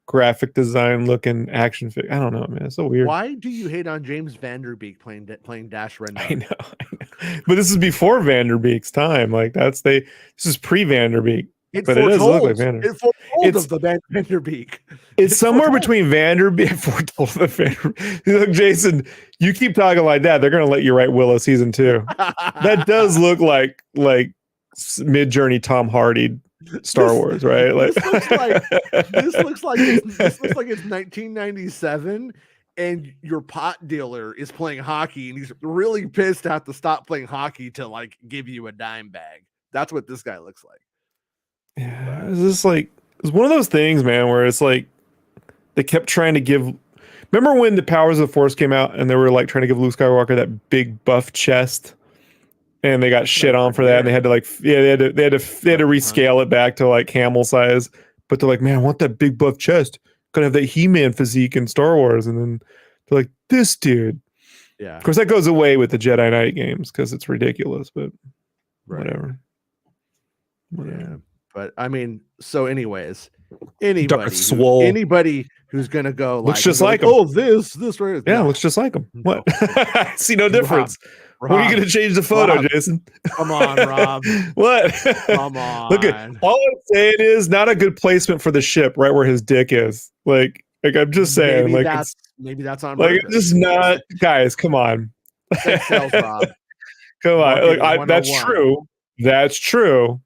graphic design looking action figure. I don't know, man. It's so weird. Why do you hate on James Vanderbeek playing Dash Rendar? I know. But this is before Vanderbeek's time. Like this is pre-Vanderbeek. But it does look like Vanderbeek. It foretold of the Vanderbeek. It's somewhere between Vanderbeek. Foretold the Vanderbeek. Look, Jason, you keep talking like that, they're gonna let you write Willow season 2. That does look like Mid-Journey Tom Hardy Star Wars, right? Like this looks like it's 1997, and your pot dealer is playing hockey, and he's really pissed to have to stop playing hockey to like give you a dime bag. That's what this guy looks like. Yeah, it's one of those things, man, where it's like they kept trying to give. Remember when the Powers of the Force came out, and they were like trying to give Luke Skywalker that big buff chest? And they got shit on for that, and they had to they had to rescale it back to like camel size. But they're like, man, I want that big buff chest. Gonna have that He-Man physique in Star Wars, and then they're like, this dude. Yeah. Of course, that goes away with the Jedi Knight games because it's ridiculous, but whatever. Yeah. But I mean, so anyways, Darth Swole anybody who's gonna go looks like just like him. oh this right, Yeah, no. looks just like him. No. What? I see no difference. Rob, When are you gonna change the photo, Rob, Jason? come on, Rob. What? Come on. Look at all I'm saying is not a good placement for the ship, right where his dick is. Like I'm just saying, maybe that's on like purpose. it's just not. Guys, come on. Sex sells, Rob. Come on. Marketing That's 101. true. That's true.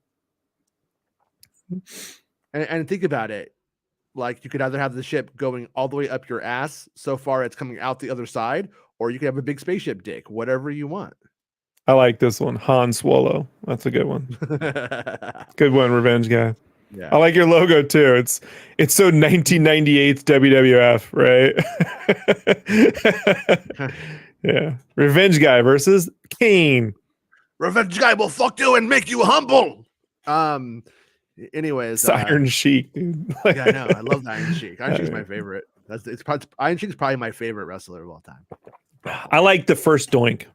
And think about it. Like you could either have the ship going all the way up your ass so far it's coming out the other side, or you could have a big spaceship dick, whatever you want. I like this one. Han Swallow. That's a good one. Good one, Revenge Guy. Yeah. I like your logo too. It's so 1998 WWF, right? Yeah. Revenge Guy versus Kane. Revenge Guy will fuck you and make you humble. Anyways, it's Iron Sheik, dude. Yeah, I know. I love the Iron Sheik. Iron Sheik's my favorite. Iron Sheik's probably my favorite wrestler of all time. I like the first Doink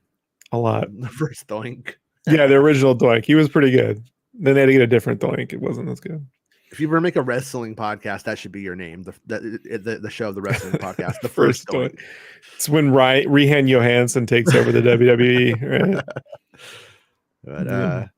a lot. The first Doink. Yeah, the original Doink. He was pretty good. Then they had to get a different Doink. It wasn't as good. If you ever make a wrestling podcast, that should be your name. The show of the wrestling podcast. The first Doink. It's when Rehan Johansson takes over the WWE, right?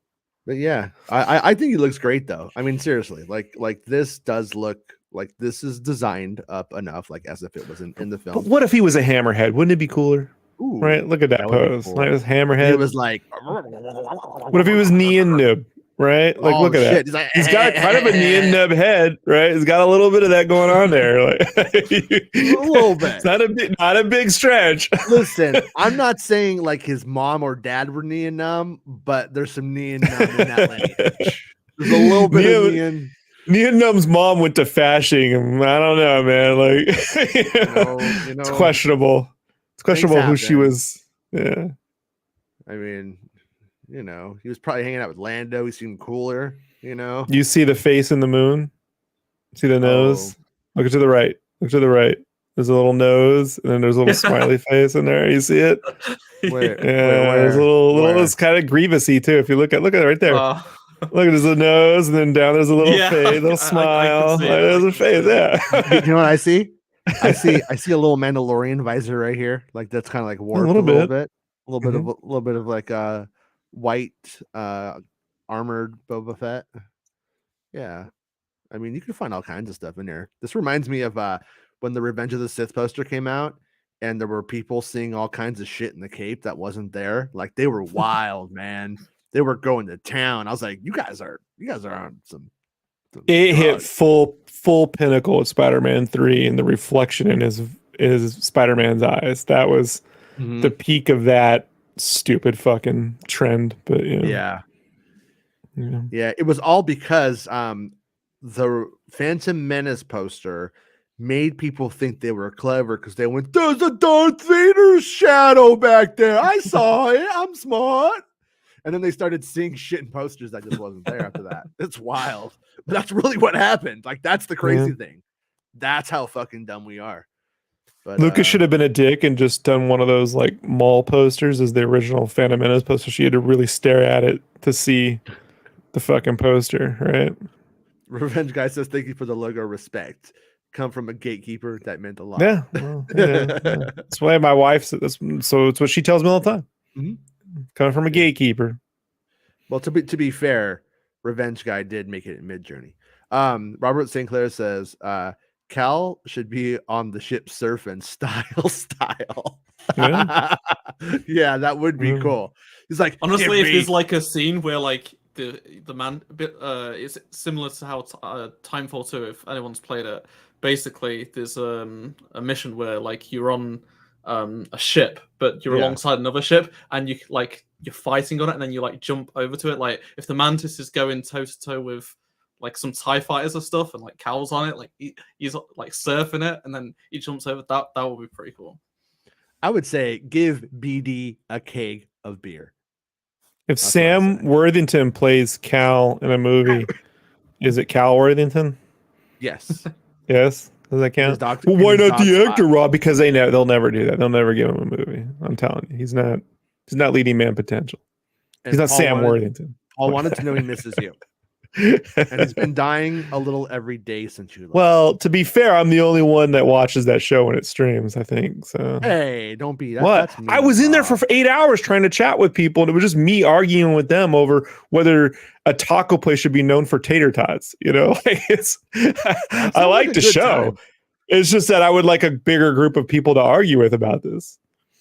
But yeah, I think he looks great though. I mean, seriously, like this does look like this is designed up enough, like as if it was in the film. But what if he was a hammerhead? Wouldn't it be cooler? Ooh, right? Look at that pose. Cool. Like this hammerhead. It was like. What if he was knee and nub? Right? Like, look at that. He's, like, he's got kind of a knee and nub head, right? He's got a little bit of that going on there. Like a little bit. It's not a big stretch. Listen, I'm not saying like his mom or dad were knee and numb, but there's some knee and numb in that lineage. There's a little bit of knee and. Nia Num's mom went to fashing him. I don't know, man. Like, it's questionable. It's questionable who she was. Yeah. I mean, he was probably hanging out with Lando. He seemed cooler, You see the face in the moon? See the nose? Look to the right. Look to the right. There's a little nose, and then there's a little smiley face in there. You see it? Where? There's a little it's kind of grievousy too. If you look at it right there. Look, there's a nose, and then down there's a little face, little smile. There's a face. Yeah. You know what I see? I see a little Mandalorian visor right here. Like that's kind of like warped a little bit. A little bit of like white armored Boba Fett. Yeah. I mean, you can find all kinds of stuff in there. This reminds me of when the Revenge of the Sith poster came out, and there were people seeing all kinds of shit in the cape that wasn't there. Like they were wild, man. They were going to town. I was like, you guys are on some it hit full pinnacle at Spider-Man 3 and the reflection in his Spider-Man's eyes. That was the peak of that stupid fucking trend. But yeah, it was all because the Phantom Menace poster made people think they were clever because they went, there's a Darth Vader shadow back there. I saw it. I'm smart. And then they started seeing shit in posters that just wasn't there after that. It's wild. But that's really what happened. Like, that's the crazy thing. That's how fucking dumb we are. But Lucas should have been a dick and just done one of those like mall posters as the original Phantom Menace poster. She had to really stare at it to see the fucking poster, right? Revenge Guy says, thank you for the logo. Respect. Come from a gatekeeper. That meant a lot. Yeah. Well, That's why my wife said this. So it's what she tells me all the time. Mm-hmm. Coming from a gatekeeper. Well, to be fair, Revenge Guy did make it in Mid-Journey. Robert St. Clair says, Cal should be on the ship surfing style. Yeah, that would be cool. He's like, honestly, if there's like a scene where like the man a bit it's similar to how Timefall 2, if anyone's played it. Basically, there's a mission where like you're on a ship, but you're alongside another ship, and you're fighting on it, and then you like jump over to it. Like if the Mantis is going toe to toe with like some TIE fighters or stuff, and like Cal's on it, like he's like surfing it, and then he jumps over. That would be pretty cool. I would say give BD a keg of beer. If Sam Worthington plays Cal in a movie, is it Cal Worthington? Yes. Yes. Does that count? doctor- Well, in why his not the dog actor, spot. Rob? Because they'll never do that. They'll never give him a movie. I'm telling you, he's not leading man potential. And He's not Paul Sam wanted- Worthington. Paul wanted to know he misses you, and he's been dying a little every day since you left. Well, to be fair, I'm the only one that watches that show when it streams, I think. So hey, don't be that. what? That's mean, I was in there Rob. for 8 hours trying to chat with people, and it was just me arguing with them over whether a taco place should be known for tater tots. You know, like I like a the good show. time. It's just that I would like a bigger group of people to argue with about this.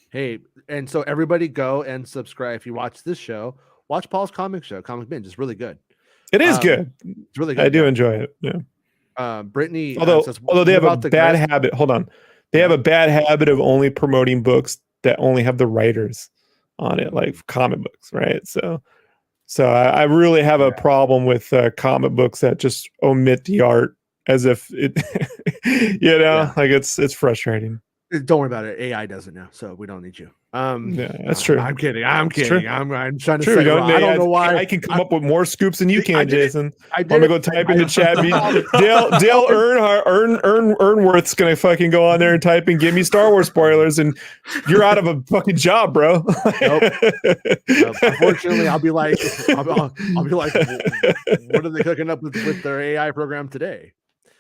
Hey, and so everybody go and subscribe. If you watch this show, watch Paul's comic show, Comic Binge. It's really good. It is good. It's really good. I do enjoy it. Yeah. Brittany, Although says, they have a about the bad Gres- habit. Hold on. They have a bad habit of only promoting books that only have the writers on it, like comic books, right? So I really have a problem with comic books that just omit the art as if it, like it's frustrating. Don't worry about it. AI does it now, so we don't need you. Yeah, that's true. I'm kidding. I'm That's kidding. true. I'm trying to True, say. don't, I don't know why. I can come up with more scoops than you I can, did it. Jason. I'm gonna go type into chat. Dale Earnworth's gonna fucking go on there and type and give me Star Wars spoilers, and you're out of a fucking job, bro. Nope. Unfortunately, I'll be like, what are they cooking up with their AI program today?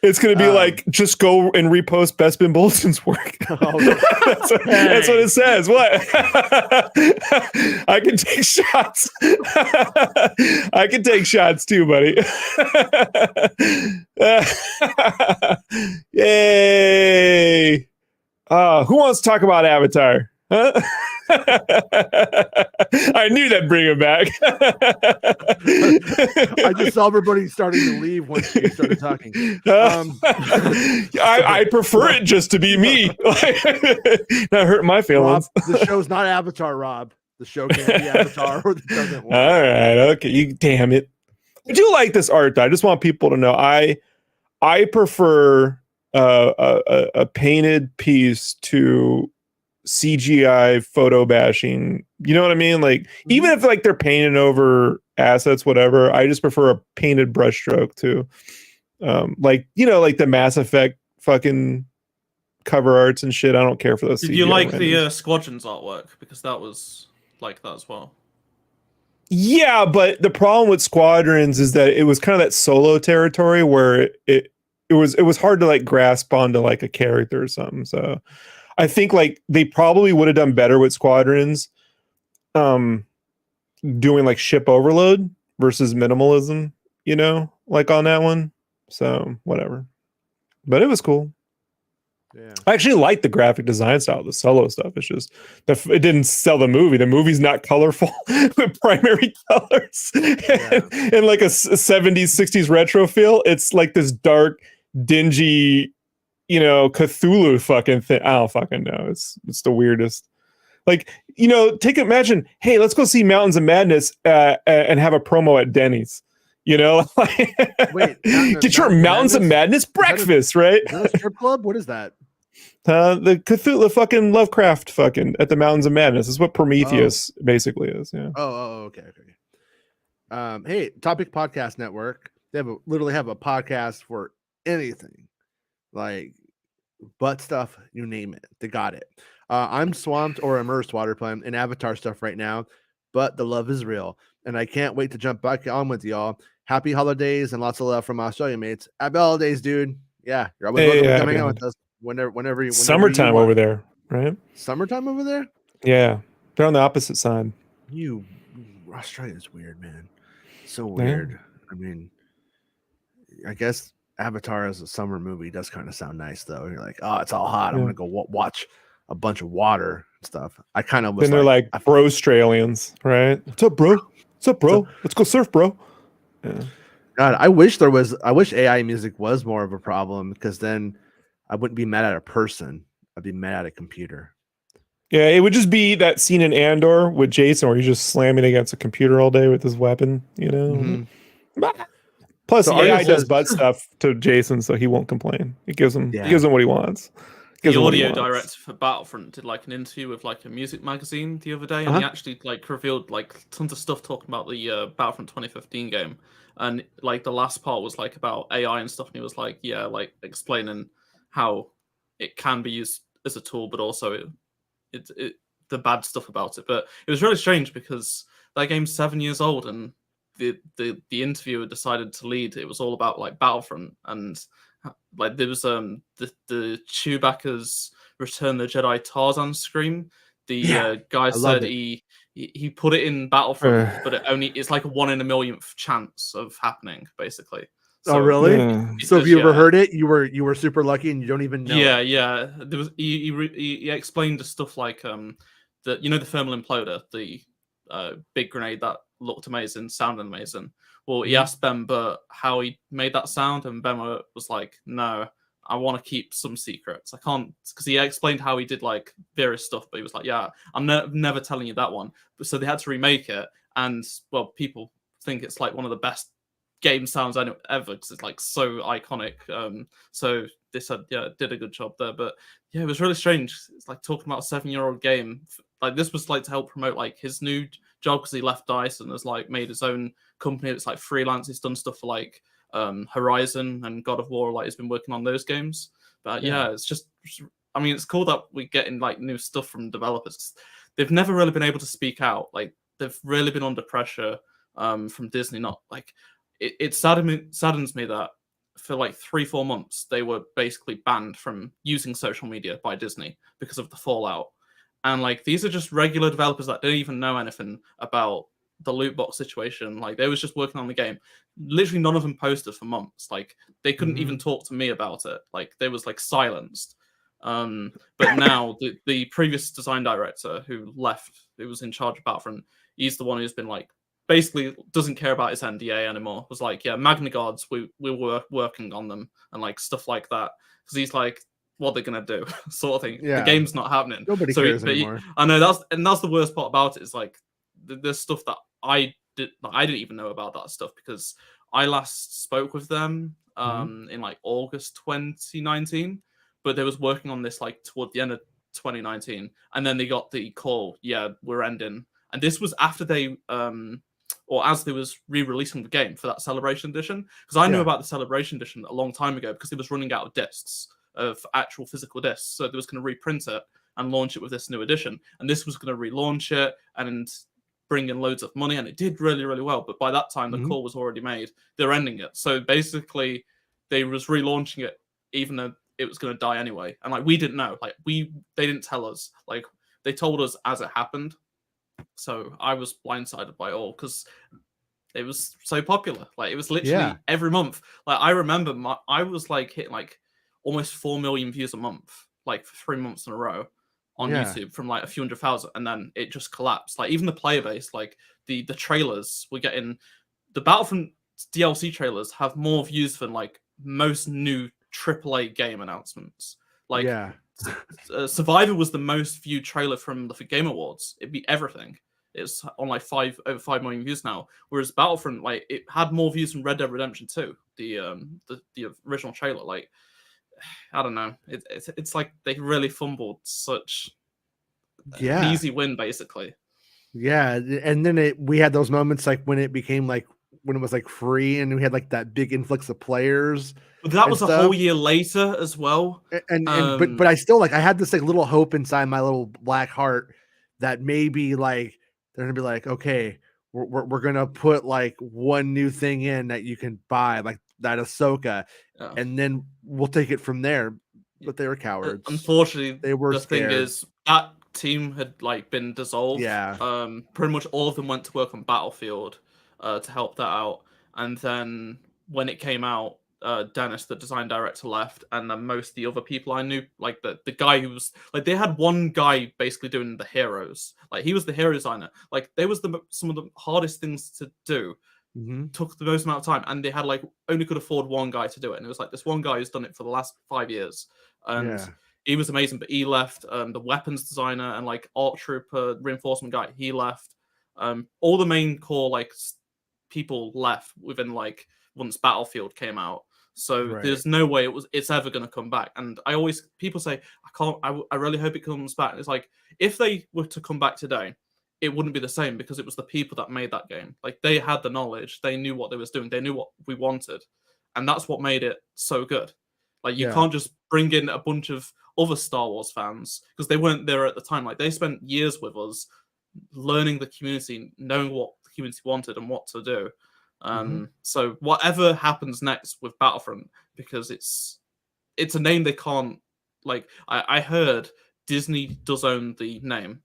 It's gonna be like, just go and repost Best Bin Bulletin's work. That's what it says. What? I can take shots. I can take shots too, buddy. Yay! Who wants to talk about Avatar? Huh? I knew that'd bring him back. I just saw everybody starting to leave once you started talking. I prefer it just to be me. Not hurt my feelings. Rob, the show's not Avatar, Rob. The show can't be Avatar or it doesn't work. All right, okay. You damn it. I do like this art though. I just want people to know I prefer a painted piece to CGI photo bashing. You know what I mean? Like, even if like they're painting over assets, whatever, I just prefer a painted brushstroke to like the Mass Effect fucking cover arts and shit. I don't care for those. Did CGI you like renders. the Squadron's artwork? Because that was like that as well. Yeah, but the problem with Squadrons is that it was kind of that solo territory where it was hard to like grasp onto like a character or something. So I think like they probably would have done better with Squadrons doing like ship overload versus minimalism, like on that one. So whatever. But it was cool. Yeah. I actually like the graphic design style, the solo stuff. It's just it didn't sell the movie. The movie's not colorful with primary colors and like a 70s, 60s retro feel. It's like this dark, dingy, Cthulhu fucking thing. I don't fucking know. It's the weirdest. Like, imagine, hey, let's go see Mountains of Madness and have a promo at Denny's. Wait, get your Mountains of Madness breakfast, right? Is that a strip club? What is that? The Cthulhu fucking Lovecraft fucking at the Mountains of Madness is what Prometheus basically is. Yeah. Okay. Hey, Topic Podcast Network. They literally have a podcast for anything, like butt stuff, you name it. They got it. I'm swamped or immersed waterplane in Avatar stuff right now, but the love is real, and I can't wait to jump back on with y'all. Happy holidays and lots of love from Australia mates. Happy holidays, dude. Yeah, you're always welcome to come hang out with us whenever you. Summertime over there, right? Summertime over there. Yeah, they're on the opposite side. Australia's weird, man. So weird. Yeah. I mean, I guess Avatar as a summer movie does kind of sound nice, though. You're like, oh, it's all hot. I'm gonna go watch a bunch of water and stuff. I kind of was. Then they're like bro Australians, right? What's up, bro? What's up, bro? Let's go surf, bro. Yeah. God, I wish AI music was more of a problem, because then I wouldn't be mad at a person. I'd be mad at a computer. Yeah, it would just be that scene in Andor with Jason where he's just slamming against a computer all day with his weapon, Mm-hmm. Plus, so AI does butt stuff to Jason, so he won't complain. It gives him what he wants. The audio director for Battlefront did like an interview with like a music magazine the other day, and he actually like revealed like tons of stuff talking about the Battlefront 2015 game, and like the last part was like about AI and stuff, and he was like, like explaining how it can be used as a tool, but also the bad stuff about it. But it was really strange because that game's 7 years old, and the interviewer decided to lead. It was all about like Battlefront, and like there was the Chewbacca's Return the Jedi Tarzan scream. The guy said he put it in Battlefront, but it's like a 1 in a millionth chance of happening, basically. So, oh really? So if you ever heard it, you were super lucky, and you don't even know. Yeah. There was he explained stuff like the the thermal imploder, the big grenade that looked amazing, sounded amazing. Well, he asked Ben Burt how he made that sound, and Ben Burt was like, "No, I want to keep some secrets. I can't," because he explained how he did like various stuff, but he was like, "Yeah, I'm never telling you that one." But so they had to remake it, and well, people think it's like one of the best game sounds ever because it's like so iconic. So they said, yeah, it did a good job there. But yeah, it was really strange. It's like talking about a 7-year-old game. Like this was like to help promote like his new job because he left DICE and has like made his own company. It's like freelance. He's done stuff for like Horizon and God of War. Like he's been working on those games. But yeah, it's just, I mean, it's cool that we're getting like new stuff from developers. They've never really been able to speak out. Like they've really been under pressure from Disney. Not like it saddens me that for like 3-4 months they were basically banned from using social media by Disney because of the fallout. And like these are just regular developers that don't even know anything about the loot box situation. Like they was just working on the game. Literally none of them posted for months. Like they couldn't even talk to me about it. Like they was like silenced. But now the previous design director who left, who was in charge of Battlefront, he's the one who's been like basically doesn't care about his NDA anymore. Was like, yeah, Magna Guards, we were working on them and like stuff like that. Because he's like, what they're gonna do, sort of thing. Yeah. The game's not happening. Nobody cares anymore. I know that's the worst part about it. Is like there's stuff that I didn't even know about that stuff because I last spoke with them in like August 2019, but they was working on this like toward the end of 2019, and then they got the call, yeah, we're ending. And this was after they or as they was re-releasing the game for that Celebration Edition, because I knew about the Celebration Edition a long time ago because it was running out of discs, of actual physical discs. So they was going to reprint it and launch it with this new edition. And this was going to relaunch it and bring in loads of money. And it did really, really well. But by that time, the call was already made. They're ending it. So basically, they was relaunching it, even though it was going to die anyway. And like, we didn't know. Like, they didn't tell us. Like, they told us as it happened. So I was blindsided by it all because it was so popular. Like, it was literally every month. Like, I remember I was like hitting like almost 4 million views a month, like for 3 months in a row on YouTube from like a few 100,000, and then it just collapsed. Like even the player base, like the trailers we're getting, the Battlefront DLC trailers have more views than like most new AAA game announcements. Like Survivor was the most viewed trailer from the Game Awards. It beat everything. It's on like over 5 million views now. Whereas Battlefront, like it had more views than Red Dead Redemption 2, the original trailer. Like, I don't know. It's like they really fumbled such an easy win, basically. Yeah, and then we had those moments like when it became like when it was like free, and we had like that big influx of players. But that was a whole year later as well. But I still like I had this like little hope inside my little black heart that maybe like they're gonna be like, okay, we're gonna put like one new thing in that you can buy, like that Ahsoka, and then we'll take it from there. But they were cowards. Unfortunately, they were the scared. Thing is that team had like been dissolved. Yeah. Pretty much all of them went to work on Battlefield to help that out. And then when it came out, Dennis, the design director, left, and then most of the other people I knew, like the guy who was like, they had one guy basically doing the heroes. Like he was the hero designer. Like they was some of the hardest things to do. Took the most amount of time, and they had like only could afford one guy to do it, and it was like this one guy who's done it for the last 5 years, and he was amazing. But he left. The weapons designer and like art trooper reinforcement guy, he left. All the main core like people left within like once Battlefield came out. So there's no way it's ever going to come back. And people say I really hope it comes back. And it's like if they were to come back today, it wouldn't be the same because it was the people that made that game. Like they had the knowledge, they knew what they was doing, they knew what we wanted, and that's what made it so good. Like you can't just bring in a bunch of other Star Wars fans because they weren't there at the time. Like they spent years with us, learning the community, knowing what the community wanted and what to do. So whatever happens next with Battlefront, because it's a name they can't, like, I heard Disney does own the name.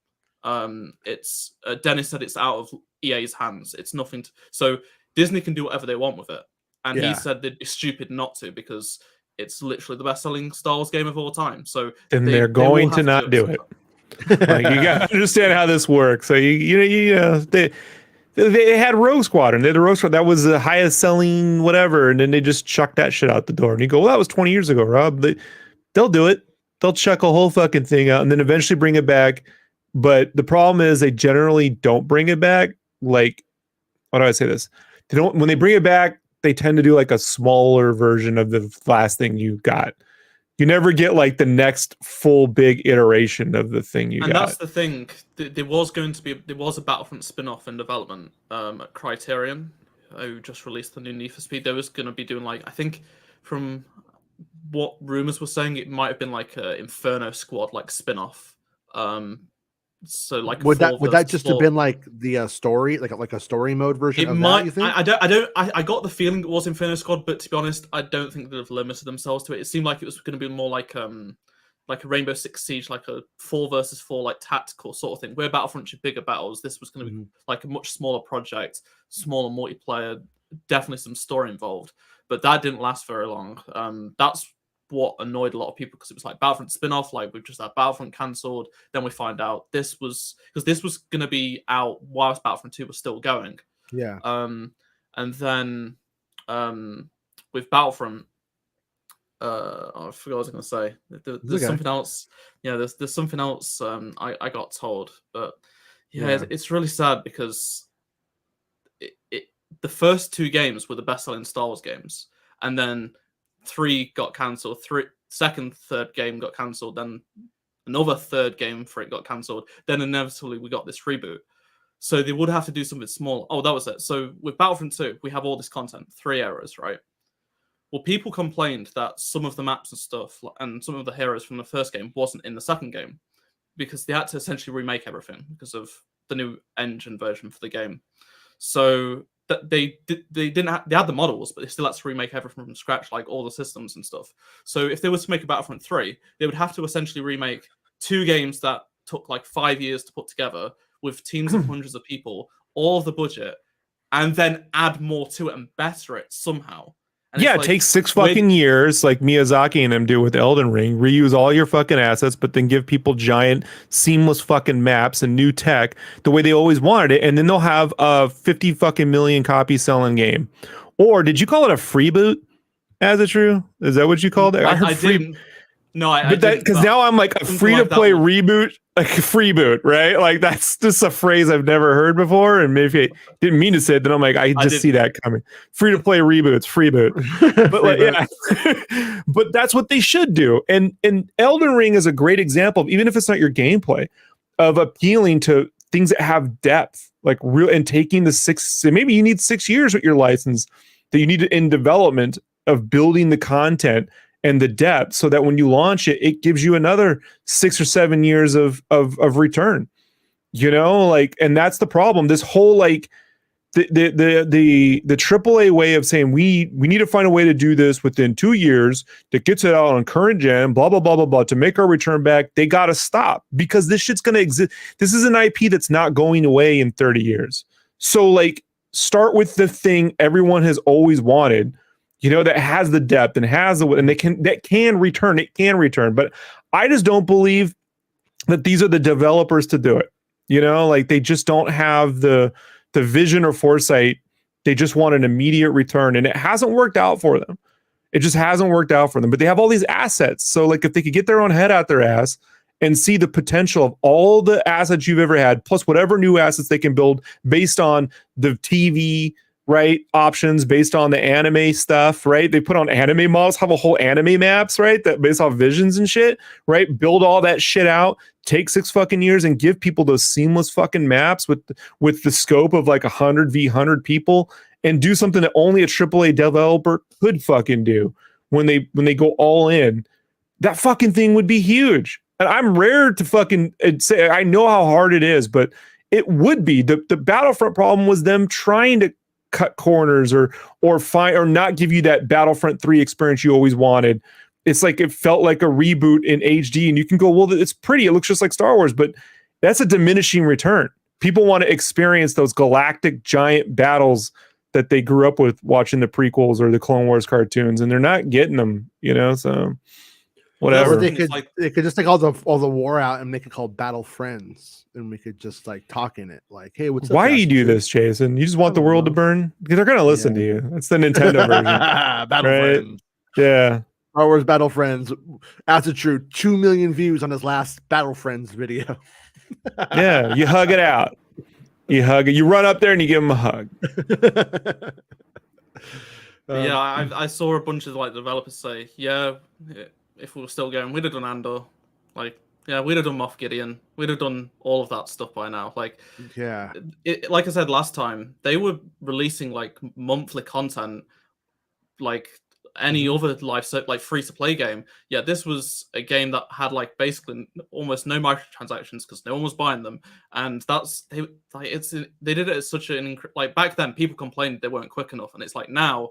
It's Dennis said it's out of EA's hands. It's nothing so Disney can do whatever they want with it. And he said they'd be stupid not to, because it's literally the best-selling Star Wars game of all time. So then they're going to not do it. Like, you got to understand how this works. So they had Rogue Squadron. They had a Rogue Squadron that was the highest selling whatever, and then they just chucked that shit out the door. And you go, well, that was 20 years ago, Rob. They'll do it. They'll chuck a whole fucking thing out and then eventually bring it back. But the problem is they generally don't bring it back. Like, how do I say this? They don't. When they bring it back, they tend to do like a smaller version of the last thing you got. You never get like the next full big iteration of the thing you got. And that's the thing. There was a Battlefront spin-off in development at Criterion, who just released the new Need for Speed. They was going to be doing, like, I think from what rumors were saying, it might have been like a Inferno Squad like spin-off. So like would that just have been like the story, like a story mode version of that, you think? I got the feeling it was Inferno Squad, but to be honest, I don't think they'd have limited themselves to it. It seemed like it was going to be more like a Rainbow Six Siege, like a 4 versus 4 like tactical sort of thing. Where Battlefront had bigger battles, this was going to be like a much smaller project, smaller multiplayer, definitely some story involved. But that didn't last very long. That's what annoyed a lot of people, because it was like Battlefront spin-off, like we've just had Battlefront cancelled, then we find out this was going to be out whilst Battlefront 2 was still going. And then with Battlefront, I forgot what I was going to say. There's something else. Yeah, there's something else I got told, but it's really sad because the first 2 games were the best-selling Star Wars games, and then 3 got cancelled. Third game got cancelled. Then another third game for it got cancelled. Then inevitably we got this reboot. So they would have to do something small. Oh, that was it. So with Battlefront 2, we have all this content, 3 eras, right? Well, people complained that some of the maps and stuff and some of the heroes from the first game wasn't in the second game, because they had to essentially remake everything because of the new engine version for the game. So they had the models, but they still had to remake everything from scratch, like all the systems and stuff. So if they were to make a Battlefront 3, they would have to essentially remake 2 games that took like 5 years to put together with teams of hundreds of people, all of the budget, and then add more to it and better it somehow. And it takes 6 fucking years, like Miyazaki and them do with Elden Ring. Reuse all your fucking assets, but then give people giant, seamless fucking maps and new tech the way they always wanted it, and then they'll have a 50 fucking million copy selling game. Or did you call it a freeboot? As it true? Is that what you called it? I heard free. No, I didn't. Because now I'm like a free-to-play reboot, like a freeboot, right? Like that's just a phrase I've never heard before, and maybe I didn't mean to say it. Then I'm like, I just see that coming. Free-to-play reboots, freeboot. But like, yeah, but that's what they should do. And Elden Ring is a great example of, even if it's not your gameplay, of appealing to things that have depth, like real, and taking the 6. Maybe you need 6 years with your license that you need in development of building the content and the depth, so that when you launch it, it gives you another 6 or 7 years of return. You know, like, and that's the problem. This whole like the AAA way of saying we need to find a way to do this within 2 years that gets it out on current gen, blah blah blah blah blah, to make our return back. They gotta stop, because this shit's gonna exist. This is an IP that's not going away in 30 years. So like, start with the thing everyone has always wanted, you know, that has the depth and has the, and that can return. It can return, but I just don't believe that these are the developers to do it. You know, like they just don't have the vision or foresight. They just want an immediate return, and it hasn't worked out for them. It just hasn't worked out for them. But they have all these assets. So like, if they could get their own head out their ass and see the potential of all the assets you've ever had, plus whatever new assets they can build based on the TV, right, options, based on the anime stuff, right? They put on anime models, have a whole anime maps, right, that based off visions and shit, right? Build all that shit out, take 6 fucking years, and give people those seamless fucking maps with the scope of like 100v100 people, and do something that only a AAA developer could fucking do when they go all in. that fucking thing would be huge. And I'm rare to fucking say, I know how hard it is, but it would be. The Battlefront problem was them trying to cut corners or not give you that Battlefront 3 experience you always wanted. It's like it felt like a reboot in HD, and you can go, well, it's pretty, it looks just like Star Wars, but that's a diminishing return. People want to experience those galactic giant battles that they grew up with watching the prequels or the Clone Wars cartoons, and they're not getting them, so whatever. Or they could just take all the war out and make it called Battle Friends, and we could just like talk in it, like, hey, what's up? Why do you do this, Jason? You just want the world to burn? Because they're gonna listen to you. That's the Nintendo version. Battle Friends. Yeah. Star Wars Battle Friends. As a true 2 million views on his last Battle Friends video. Yeah, you hug it out. You hug it. You run up there and you give him a hug. Yeah, I saw a bunch of like developers say, yeah, if we were still going, we'd have done Andor. Like, yeah, we'd have done Moff Gideon. We'd have done all of that stuff by now. Like, yeah, like I said last time, they were releasing like monthly content, like any other like free to play game. Yeah, this was a game that had like basically almost no microtransactions because no one was buying them, and they did it at such an like back then people complained they weren't quick enough, and it's like now,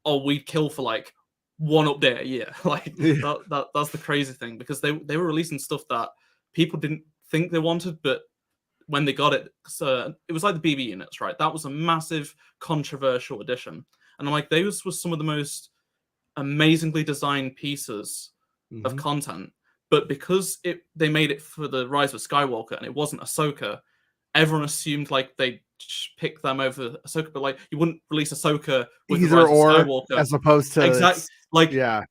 oh, we'd kill for like one update a year. Like that's the crazy thing, because they were releasing stuff that people didn't think they wanted, but when they got it, so it was like the BB units, right? That was a massive controversial addition, and I'm like, those were some of the most amazingly designed pieces of content, but because they made it for the Rise of Skywalker and it wasn't Ahsoka, everyone assumed like they pick them over Ahsoka, but like you wouldn't release Ahsoka with either the Rise or of Skywalker. as opposed to exactly like yeah.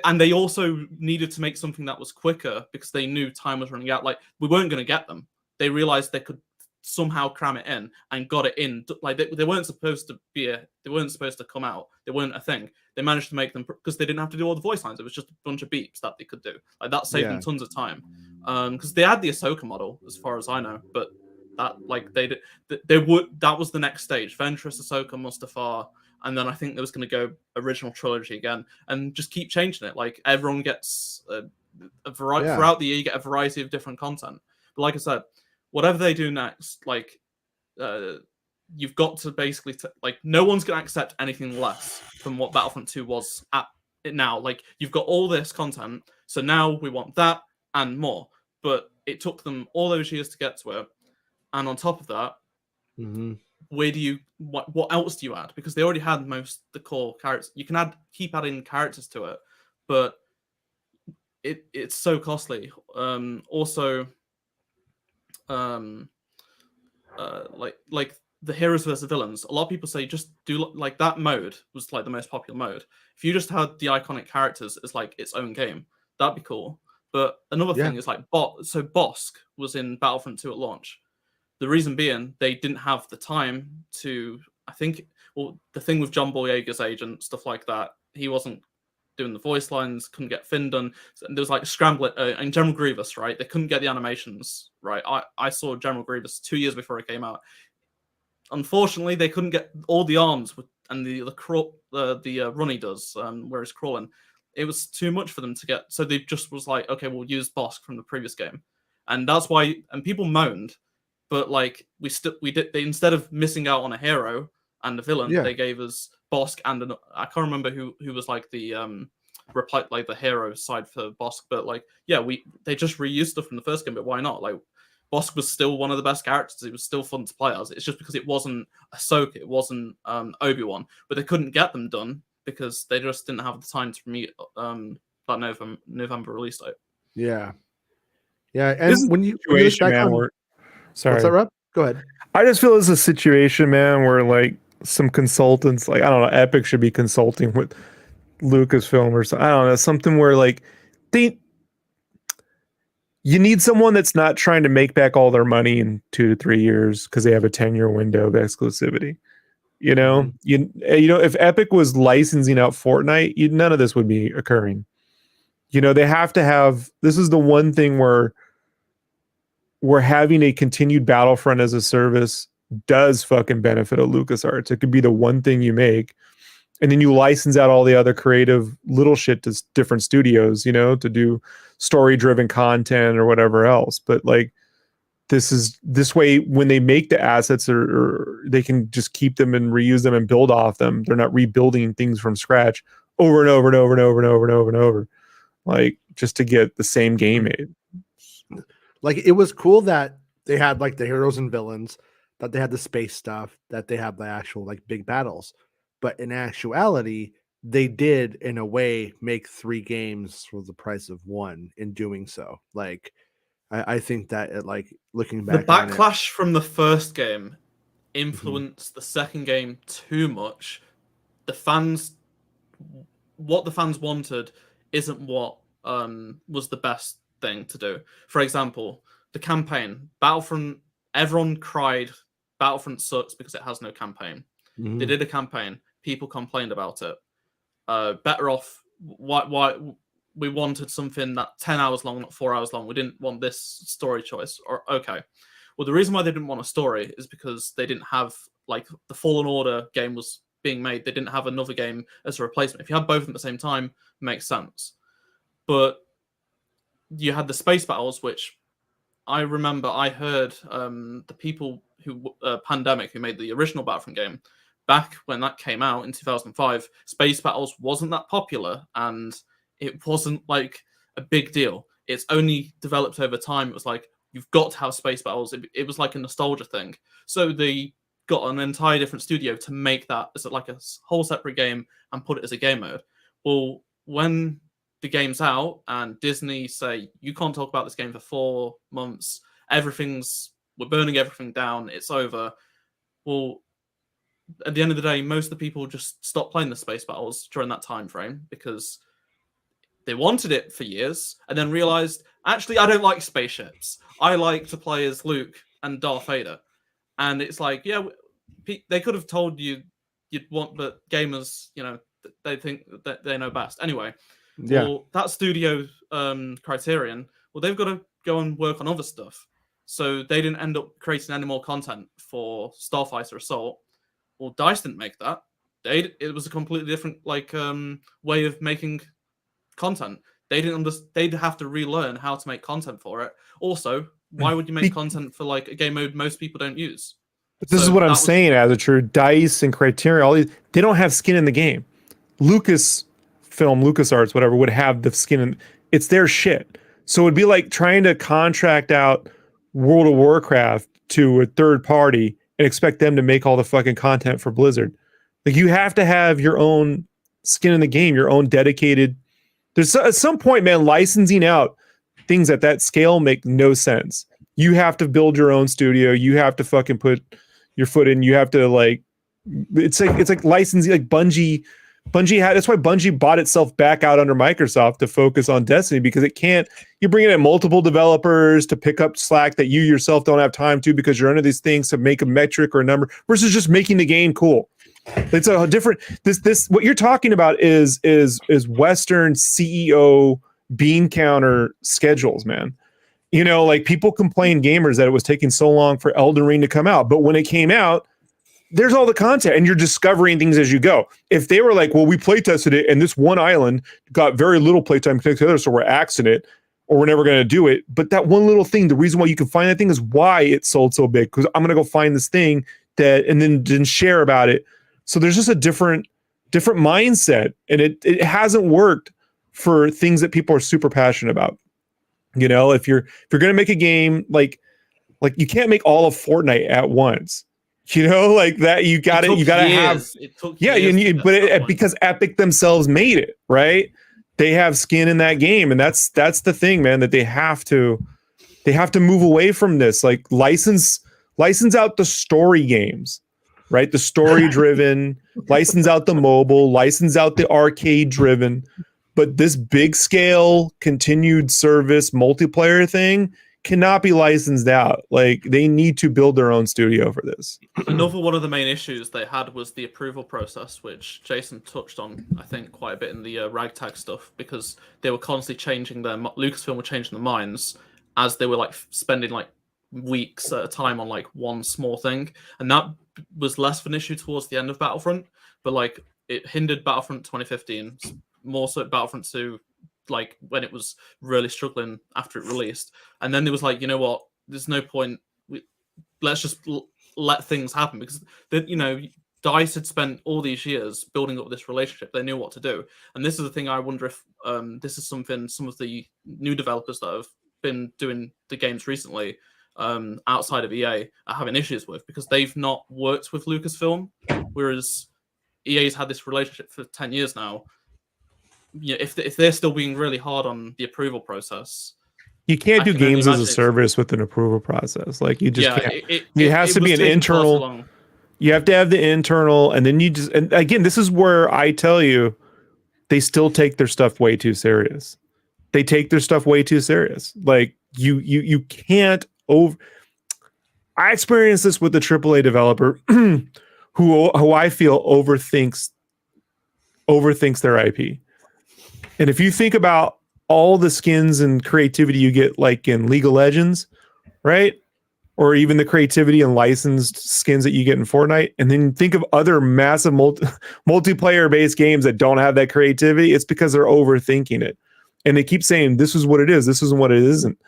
And they also needed to make something that was quicker because they knew time was running out. Like we weren't going to get them. They realized they could somehow cram it in and got it in. Like they weren't supposed to they weren't supposed to come out. They weren't a thing. They managed to make them because they didn't have to do all the voice lines. It was just a bunch of beeps that they could do. Like that saved them tons of time. Because they had the Ahsoka model, as far as I know, but that like that was the next stage. Ventress, Ahsoka, Mustafar, and then I think there was going to go original trilogy again, and just keep changing it. Like everyone gets a variety throughout the year. You get a variety of different content. But like I said, whatever they do next, like you've got to basically like no one's going to accept anything less from what Battlefront 2 was at it now. Like you've got all this content, so now we want that and more. But it took them all those years to get to it, and on top of that, where do you what else do you add? Because they already had most the core characters. You can keep adding characters to it, but it's so costly. Also. Like the heroes versus villains, a lot of people say just do like that mode was like the most popular mode. If you just had the iconic characters as like its own game, that'd be cool. But another thing is like Bosk was in Battlefront 2 at launch. The reason being they didn't have the time to, I think, well, the thing with John Boyega's agent, stuff like that, he wasn't doing the voice lines, couldn't get Finn done. So there was like scramble and General Grievous, right? They couldn't get the animations right. I saw General Grievous 2 years before it came out. Unfortunately, they couldn't get all the arms and the run he does where he's crawling. It was too much for them to get, so they just was like, okay, we'll use Bosk from the previous game, and that's why. And people moaned, but like they instead of missing out on a hero and a villain, they gave us Bosk and I can't remember who was like the like the hero side for Bosk, but like they just reused stuff from the first game, but why not? Like Bosk was still one of the best characters. It was still fun to play as. It's just because it wasn't Ahsoka, it wasn't Obi-Wan, but they couldn't get them done because they just didn't have the time to meet that November release date. Yeah, and when you look back on, sorry, what's that, Rob? Go ahead. I just feel it's a situation, man, where like some consultants, like I don't know, Epic should be consulting with Lucasfilm or something. I don't know, something where like you need someone that's not trying to make back all their money in 2 to 3 years because they have a 10-year window of exclusivity. You know, if Epic was licensing out Fortnite, none of this would be occurring. You know, they have to have. This is the one thing where having a continued Battlefront as a service does fucking benefit a LucasArts. It could be the one thing you make and then you license out all the other creative little shit to different studios, you know, to do story driven content or whatever else. But like, this way, when they make the assets, or they can just keep them and reuse them and build off them. They're not rebuilding things from scratch over and over and over and over and over and over and over, like just to get the same game made. Like, it was cool that they had like the heroes and villains, that they had the space stuff, that they have the actual like big battles. But in actuality, they did in a way make 3 games for the price of 1 in doing so. Like, I think that it, like, looking back, the backlash from the first game influenced the second game too much. What the fans wanted isn't what was the best thing to do. For example, the campaign, Battlefront, everyone cried Battlefront sucks because it has no campaign. They did a campaign, people complained about it. Better off, why we wanted something that 10 hours long, not 4 hours long. We didn't want this story choice. Or okay, well, the reason why they didn't want a story is because they didn't have, like, the Fallen Order game was being made. They didn't have another game as a replacement. If you had both at the same time, it makes sense. But you had the space battles, which I remember I heard the people who Pandemic, who made the original Battlefront game, back when that came out in 2005, space battles wasn't that popular, and it wasn't like a big deal. It's only developed over time. It was like, you've got to have space battles. It was like a nostalgia thing. So they got an entire different studio to make that as like a whole separate game and put it as a game mode. Well, when the game's out and Disney say, you can't talk about this game for 4 months, we're burning everything down, it's over. Well, at the end of the day, most of the people just stopped playing the space battles during that time frame because they wanted it for years and then realized, actually, I don't like spaceships. I like to play as Luke and Darth Vader. And it's like, yeah, they could have told you you'd want, but gamers, you know, they think that they know best. Anyway, well, that studio Criterion, well, they've got to go and work on other stuff. So they didn't end up creating any more content for Starfighter Assault. Well, DICE didn't make that. It was a completely different way of making content. They'd have to relearn how to make content for it. Also, why would you make content for like a game mode most people don't use? But this is what I'm saying, as a true DICE and Criterion, all these, they don't have skin in the game. LucasArts, whatever, would have the skin in. It's their shit. So it'd be like trying to contract out World of Warcraft to a third party and expect them to make all the fucking content for Blizzard. Like, you have to have your own skin in the game, your own dedicated. There's at some point, man, licensing out things at that scale make no sense. You have to build your own studio. You have to fucking put your foot in. You have to, like, it's like licensing, like Bungie had. That's why Bungie bought itself back out under Microsoft to focus on Destiny, because it can't. You're bringing in multiple developers to pick up slack that you yourself don't have time to, because you're under these things to make a metric or a number versus just making the game cool. It's a different. This what you're talking about is Western CEO bean counter schedules, man. You know, like, people complain, gamers, that it was taking so long for Elden Ring to come out, but when it came out, there's all the content and you're discovering things as you go. If they were like, well, we play tested it and this one island got very little playtime connected to the other, so we're axing it, or we're never going to do it. But that one little thing, the reason why you can find that thing is why it sold so big, because I'm going to go find this thing and then share about it. So there's just a different mindset, and it hasn't worked for things that people are super passionate about. You know, if you're going to make a game, like you can't make all of Fortnite at once. You know, like that, you gotta have, because Epic themselves made it, right? They have skin in that game, and that's the thing, man, that they have to move away from this, like license out the story games, right? The story driven, license out the mobile, license out the arcade driven, but this big scale continued service multiplayer thing cannot be licensed out. Like, they need to build their own studio for this. Another one of the main issues they had was the approval process, which Jason touched on, I think, quite a bit in the ragtag stuff, because they were constantly changing Lucasfilm were changing their minds as they were like spending like weeks at a time on like one small thing, and that was less of an issue towards the end of Battlefront. But like it hindered Battlefront 2015, more so Battlefront 2, like when it was really struggling after it released. And then there was like, you know what? There's no point. Let's just let things happen, because DICE had spent all these years building up this relationship. They knew what to do. And this is the thing, I wonder if this is something some of the new developers that have been doing the games recently outside of EA are having issues with, because they've not worked with Lucasfilm, whereas EA's had this relationship for 10 years now. If they're still being really hard on the approval process, you can't do games as a service with an approval process. Like you just can't. It has to be an internal. You have to have the internal, and then and again, this is where I tell you, they still take their stuff way too serious. They take their stuff way too serious. Like you can't over. I experienced this with the AAA developer who I feel overthinks their IP. And if you think about all the skins and creativity you get, like in League of Legends, right? Or even the creativity and licensed skins that you get in Fortnite, and then think of other massive multiplayer-based games that don't have that creativity, it's because they're overthinking it. And they keep saying, this is what it is, this isn't what it isn't.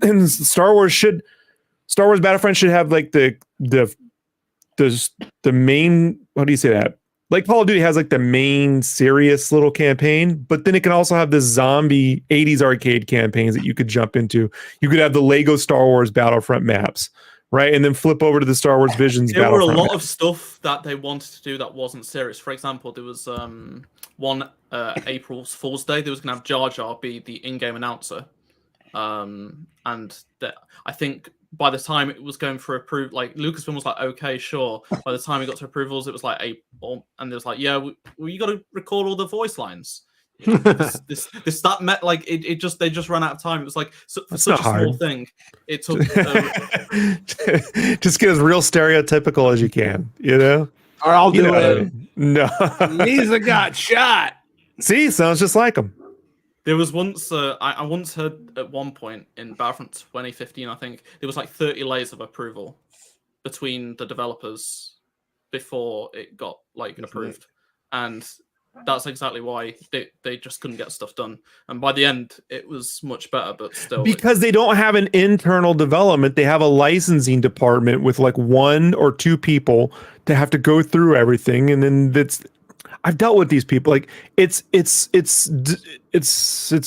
And Star Wars Battlefront should have like the main, how do you say that? Like Call of Duty has like the main serious little campaign, but then it can also have the zombie 80s arcade campaigns that you could jump into. You could have the Lego Star Wars Battlefront maps, right? And then flip over to the Star Wars Visions Battlefront. There were a lot of stuff that they wanted to do that wasn't serious. For example, there was one April Fool's Day, there was going to have Jar Jar be the in-game announcer. And I think by the time it was going for approval, like Lucasfilm was like, okay, sure. By the time it got to approvals, it was like April, and it was like, yeah, you got to record all the voice lines. That met like they just ran out of time. It was like for such a small thing. It took just get as real stereotypical as you can, Or I'll do it. No, Lisa got shot. See, sounds just like him. There was once, I once heard at one point in Battlefront 2015, I think, there was like 30 layers of approval between the developers before it got like approved. And that's exactly why they just couldn't get stuff done. And by the end, it was much better, but still. Because they don't have an internal development. They have a licensing department with like 1 or 2 people to have to go through everything. And then I've dealt with these people. Like it's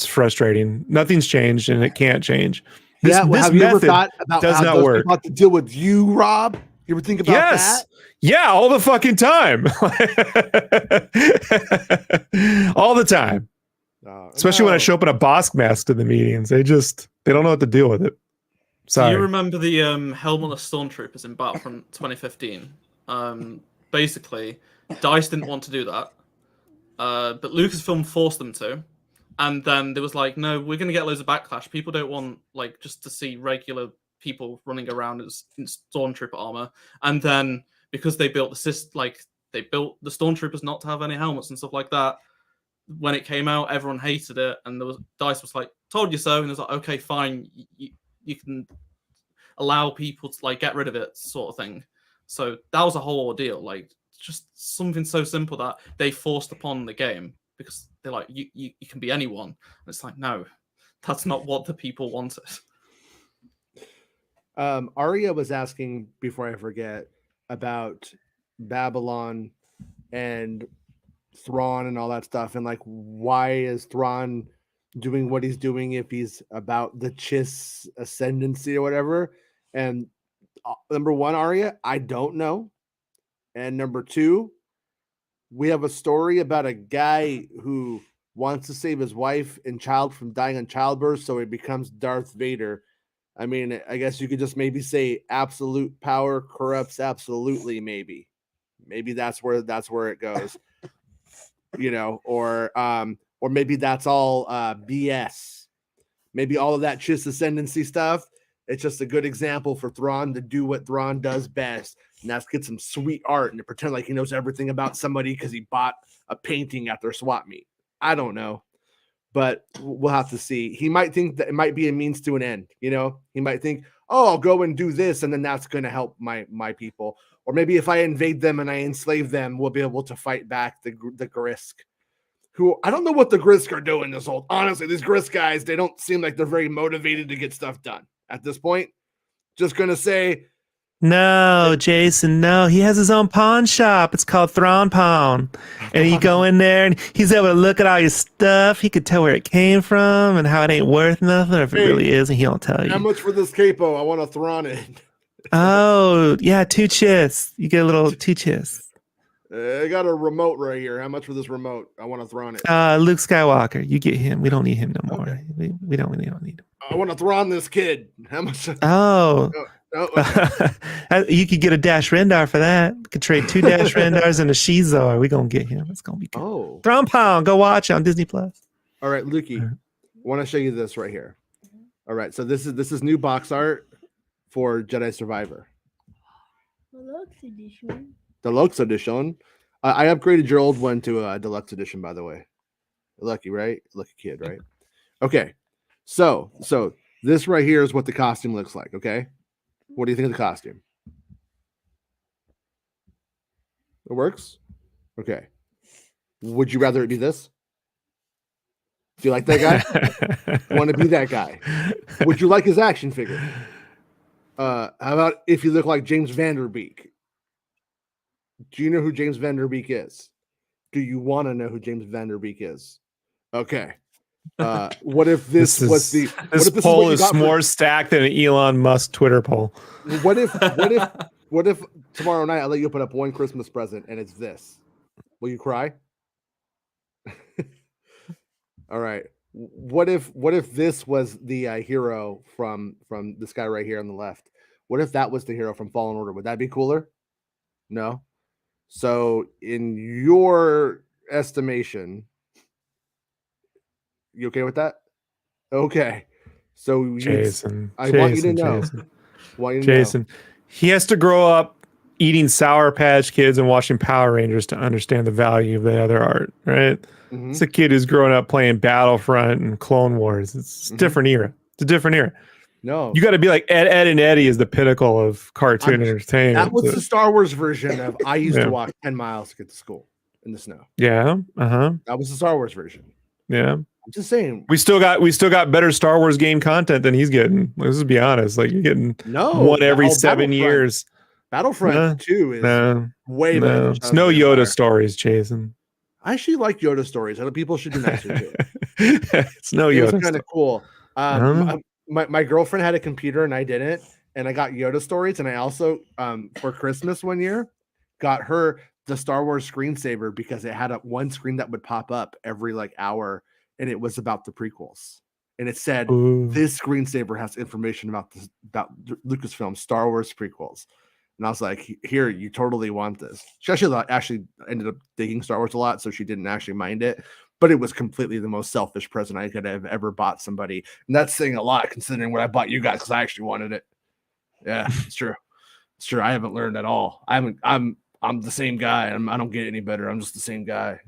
frustrating. Nothing's changed, and it can't change. This have you ever thought about does how not those work. people have to deal with you, Rob? You ever think about that? Yeah, all the fucking time. All the time. Especially when I show up in a Bosk mask to the meetings. They don't know what to deal with it. Sorry. Do you remember the helmetless stormtroopers in Battlefront 2015? Basically, DICE didn't want to do that, but Lucasfilm forced them to, and then there was like, no, we're going to get loads of backlash. People don't want like just to see regular people running around in stormtrooper armor, and then because they built they built the stormtroopers not to have any helmets and stuff like that. When it came out, everyone hated it, and DICE was like, told you so, and it was like, okay, fine, you can allow people to like get rid of it, sort of thing. So that was a whole ordeal, like just something so simple that they forced upon the game, because they're like, you can be anyone. And it's like, no, that's not what the people wanted. Aria was asking, before I forget, about Babylon and Thrawn and all that stuff, and like, why is Thrawn doing what he's doing if he's about the Chiss ascendancy or whatever? And number one, Aria, I don't know. And number two, we have a story about a guy who wants to save his wife and child from dying in childbirth, so he becomes Darth Vader. I mean, I guess you could just maybe say absolute power corrupts absolutely. Maybe that's where it goes, or maybe that's all BS. Maybe all of that Chiss ascendancy stuff. It's just a good example for Thrawn to do what Thrawn does best, and that's get some sweet art and to pretend like he knows everything about somebody because he bought a painting at their swap meet. I don't know, but we'll have to see. He might think that it might be a means to an end. He might think, oh, I'll go and do this, and then that's going to help my people. Or maybe if I invade them and I enslave them, we'll be able to fight back the Grisk. Who I don't know what the Grisk are doing this whole. Honestly, these Grisk guys, they don't seem like they're very motivated to get stuff done at this point. Just gonna say, no, Jason, no. He has his own pawn shop. It's called Thrawn Pawn. And you go in there and he's able to look at all your stuff. He could tell where it came from and how it ain't worth nothing, or if it really is, and he don't tell you. How much for this capo? I want to Thrawn it. Oh, yeah, 2 chists. You get a little 2 chists. I got a remote right here. How much for this remote? I want to Thrawn it. Luke Skywalker. You get him. We don't need him no more. Okay. We don't need him. I want to Thrawn this kid. How much? Oh. Okay. You could get a Dash Rendar for that. You could trade 2 Dash Rendars and a Shizar. We're going to get him. It's going to be good. Oh. Thrawn Pound. Go watch it on Disney Plus. All right, Lukey. I want to show you this right here. All right, so this is new box art for Jedi Survivor. Deluxe edition. I upgraded your old one to a deluxe edition, by the way. Lucky, right? Lucky kid, right? Okay. So this right here is what the costume looks like, okay? What do you think of the costume? It works? Okay. Would you rather it be this? Do you like that guy? Want to be that guy? Would you like his action figure? How about if you look like James Vanderbeek? Do you know who James Vanderbeek is? Do you want to know who James Vanderbeek is? Okay. What if this was the this poll is more stacked than an Elon Musk Twitter poll? What if tomorrow night I let you put up one Christmas present and it's this? Will you cry? All right. What if this was the hero from this guy right here on the left? What if that was the hero from Fallen Order? Would that be cooler? No. So in your estimation, you okay with that? Okay. So Jason, I want you to know. Jason, he has to grow up eating Sour Patch Kids and watching Power Rangers to understand the value of the other art, right? Mm-hmm. It's a kid who's growing up playing Battlefront and Clone Wars. It's a different era. It's a different era. No, you got to be like Ed and Eddie is the pinnacle of cartoon entertainment. That was the Star Wars version of I used to walk 10 miles to get to school in the snow. Yeah. That was the Star Wars version. Yeah. I'm just saying. We still got better Star Wars game content than he's getting. Let's just be honest. Like you're getting one every 7 years. Battlefront 2 is way better. It's no Yoda stories, Jason. I actually like Yoda stories. I know people should do nicer to it. It's no Yoda. It's kind of cool. My girlfriend had a computer and I didn't, and I got Yoda stories. And I also, for Christmas one year, got her the Star Wars screensaver because it had one screen that would pop up every hour, and it was about the prequels. And it said, this screensaver has information about Lucasfilm Star Wars prequels. And I was like, here, you totally want this. She actually ended up digging Star Wars a lot, so she didn't actually mind it. But it was completely the most selfish present I could have ever bought somebody. And that's saying a lot considering what I bought you guys because I actually wanted it. Yeah, it's true. It's true. I haven't learned at all. I'm the same guy. I don't get any better. I'm just the same guy,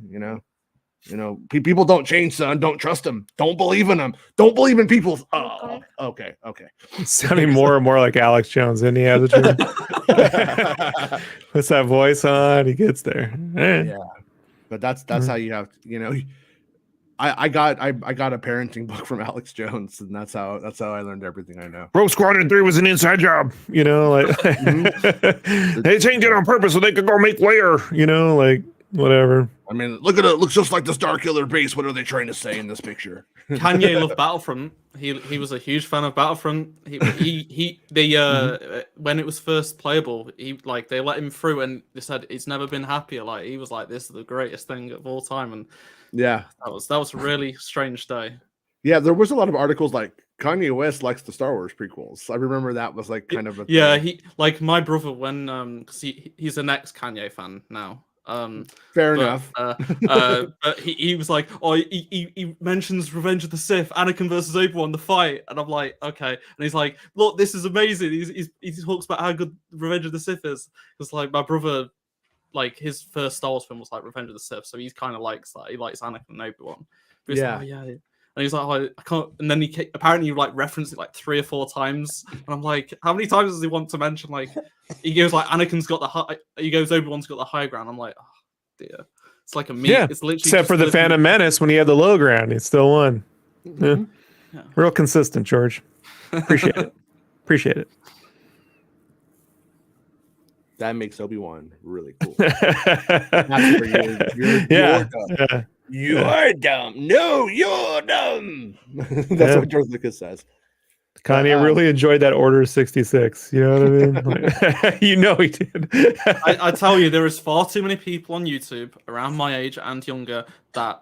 people don't change, son. Don't trust them. Don't believe in them. Don't believe in people. Oh, okay. Sounding more and more like Alex Jones, isn't he? Puts that voice on, he gets there. Yeah, but that's how you have to, I got a parenting book from Alex Jones, and that's how I learned everything I know. Rogue Squadron 3 was an inside job, they changed it on purpose so they could go make layer, whatever. I mean, look at it. It looks just like the Starkiller base. What are they trying to say in this picture? Kanye loved Battlefront. He was a huge fan of Battlefront. When it was first playable, they let him through and they said he's never been happier. He was like, this is the greatest thing of all time. And yeah, that was a really strange day. Yeah, there was a lot of articles like Kanye West likes the Star Wars prequels. I remember that was kind of a thing. He my brother when because he's an ex Kanye fan now. Fair enough. But he was like, he mentions Revenge of the Sith, Anakin versus Obi-Wan, the fight, and I'm like, okay. And he's like, look, this is amazing. He talks about how good Revenge of the Sith is. Because my brother, his first Star Wars film was Revenge of the Sith, so he's kind of likes that. He likes Anakin and Obi-Wan. Yeah. Yeah. And he's like, I can't. And then apparently like referenced it like 3 or 4 times. And I'm like, how many times does he want to mention? Like, he goes like, Anakin's got the high. He goes, Obi-Wan's got the high ground. I'm like, oh dear. It's like a meme. Yeah, It's literally except for the Phantom Menace when he had the low ground, he still won. Yeah. Real consistent, George. Appreciate it. Appreciate it. That makes Obi-Wan really cool. That's for you. You're dumb. You're dumb. No, you're dumb. That's what George Lucas says. Kanye really enjoyed that Order 66. You know what I mean? Like, you know he did. I tell you, there is far too many people on YouTube around my age and younger that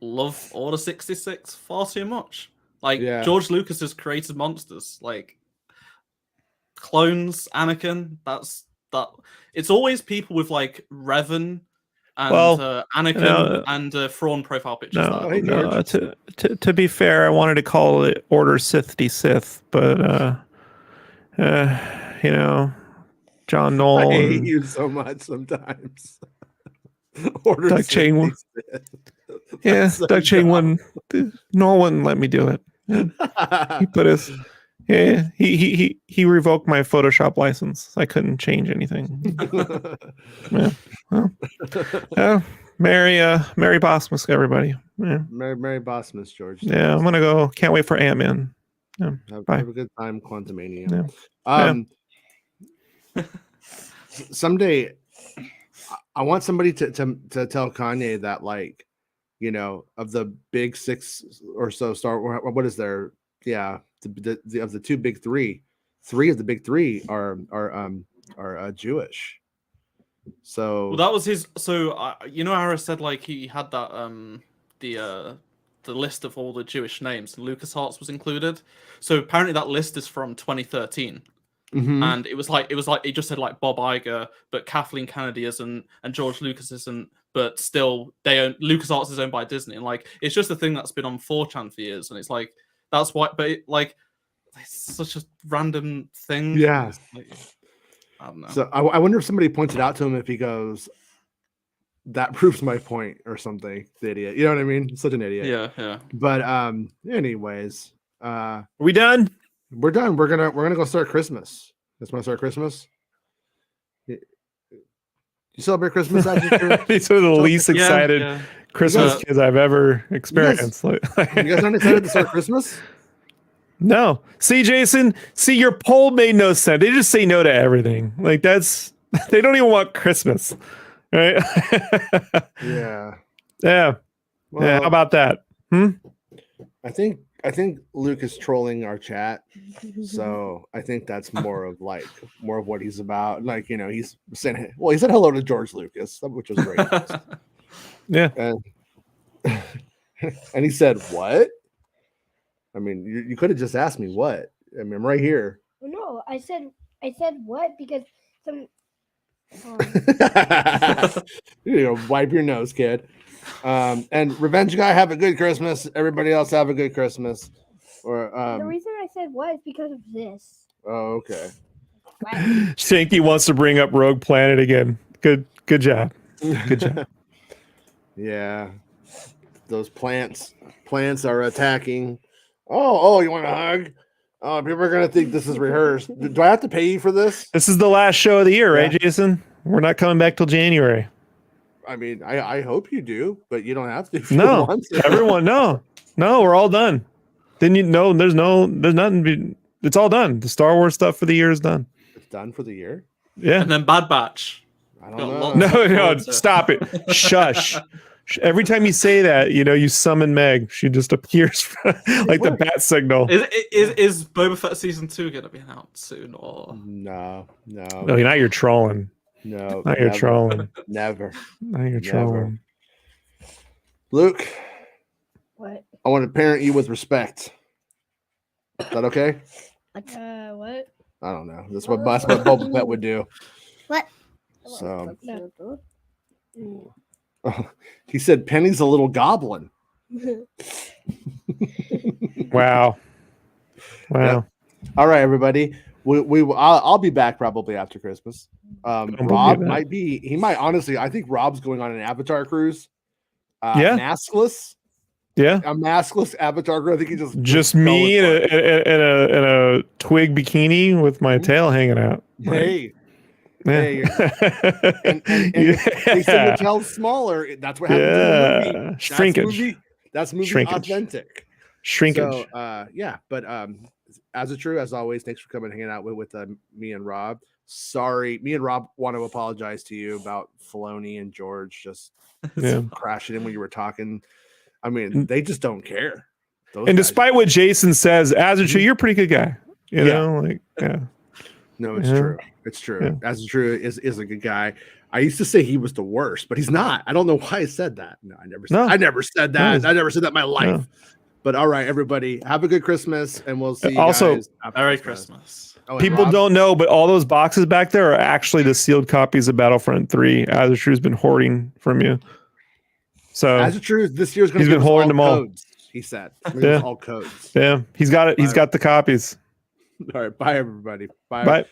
love Order 66 far too much. Like, George Lucas has created monsters. Like, clones, Anakin, it's always people with like Revan and Anakin and Thrawn profile pictures. No, to be fair, I wanted to call it Order Sith, but you know, John Knoll. I hate you so much sometimes. Order Doug Chain. Doug Chain wouldn't. Knoll wouldn't let me do it. He put his. Yeah, he revoked my Photoshop license. I couldn't change anything. Merry Bosmas, everybody. Yeah. Merry Bosmas, George. Yeah, I'm gonna go. Can't wait for Ant-Man. Yeah, have a good time, Quantumania. Yeah. Someday, I want somebody to tell Kanye that, like, you know, of the big 6 or so Star Wars, what is there? Yeah. Of the 2 big 3 of the big 3 are Jewish. So that was his. So you know, Ara said like he had that the list of all the Jewish names. LucasArts was included. So apparently that list is from 2013, and it was like it just said like Bob Iger, but Kathleen Kennedy isn't, and George Lucas isn't, but still LucasArts is owned by Disney, and like it's just a thing that's been on 4chan for years, and it's like. That's why, but it's such a random thing. Yeah. Like, I don't know. So I wonder if somebody points it out to him, if he goes, that proves my point or something. The idiot. You know what I mean? Such an idiot. Yeah. But anyways. Are we done? We're done. We're gonna go start Christmas. Just want to start Christmas? You celebrate Christmas? These are the least excited Christmas kids I've ever experienced. You guys aren't excited to start Christmas? No. See, Jason, your poll made no sense. They just say no to everything. Like they don't even want Christmas. Right? Yeah. Yeah. Well, yeah. How about that? I think Luke is trolling our chat. So I think that's more of what he's about. Like, you know, he's saying, well, he said hello to George Lucas, which was great. Yeah. And he said, what? I mean, you could have just asked me what. I mean, I'm right here. No, I said what because some. You know, wipe your nose, kid. And Revenge Guy, have a good Christmas. Everybody else have a good Christmas. Or the reason I said what is because of this. Oh, okay. Shanky wants to bring up Rogue Planet again. Good job. Good job. Yeah. Those plants are attacking. Oh, you want a hug? Oh, people are gonna think this is rehearsed. Do I have to pay you for this? This is the last show of the year, right, Jason? We're not coming back till January. I mean, I hope you do, but you don't have to. No, everyone, no, we're all done. Then there's nothing. It's all done. The Star Wars stuff for the year is done. It's done for the year. Yeah, and then Bad Batch. I don't know. No, stop it. Shush. Every time you say that, you know, you summon Meg. She just appears like the bat signal. Is Boba Fett season 2 going to be out soon? Or No. No, you're trolling. No, now you're trolling. Never. Now you're trolling. Luke. What? I want to parent you with respect. Is that okay? What? I don't know. That's what Boba Fett would do. What? So. He said Penny's a little goblin. Wow. Yeah. All right, everybody. I'll be back probably after Christmas. Rob might be. He might honestly. I think Rob's going on an Avatar cruise. Maskless. Yeah. A maskless avatar. I think he Just fell me in apart. a twig bikini with my tail hanging out. Hey, Yeah. hey, and if they said your tail's smaller, that's what happens in the movie. Shrinkage. That's movie Shrinkage. authentic. Shrinkage. So, yeah, but as a true, as always, thanks for coming and hanging out with me and Rob. Sorry, me and Rob want to apologize to you about Filoni and George just crashing in when you were talking. I mean, they just don't care. Those and guys, despite what Jason says, as a true, you're a pretty good guy. You know, like no, it's true. It's true. Yeah. As a true is a good guy. I used to say he was the worst, but he's not. I don't know why I said that. No, I never said that. I never said that in my life. No. But all right, everybody, have a good Christmas, and we'll see you Also, guys after Merry Christmas. Oh, people don't know, but all those boxes back there are actually the sealed copies of Battlefront 3. As a True's been hoarding from you. So as a true, this year's going to he's been hoarding them all. Codes, he said. All codes. Yeah, he's got it. He's got the copies. All right, bye everybody. Bye.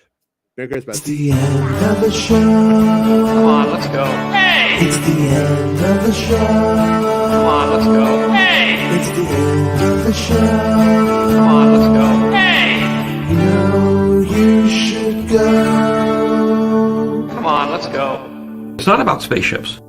Merry Christmas. It's the end of the show. Come on, let's go. Hey! It's the end of the show. Come on, let's go. Hey! It's the end of the show. Come on, let's go. Hey! You know you should go. Come on, let's go. It's not about spaceships.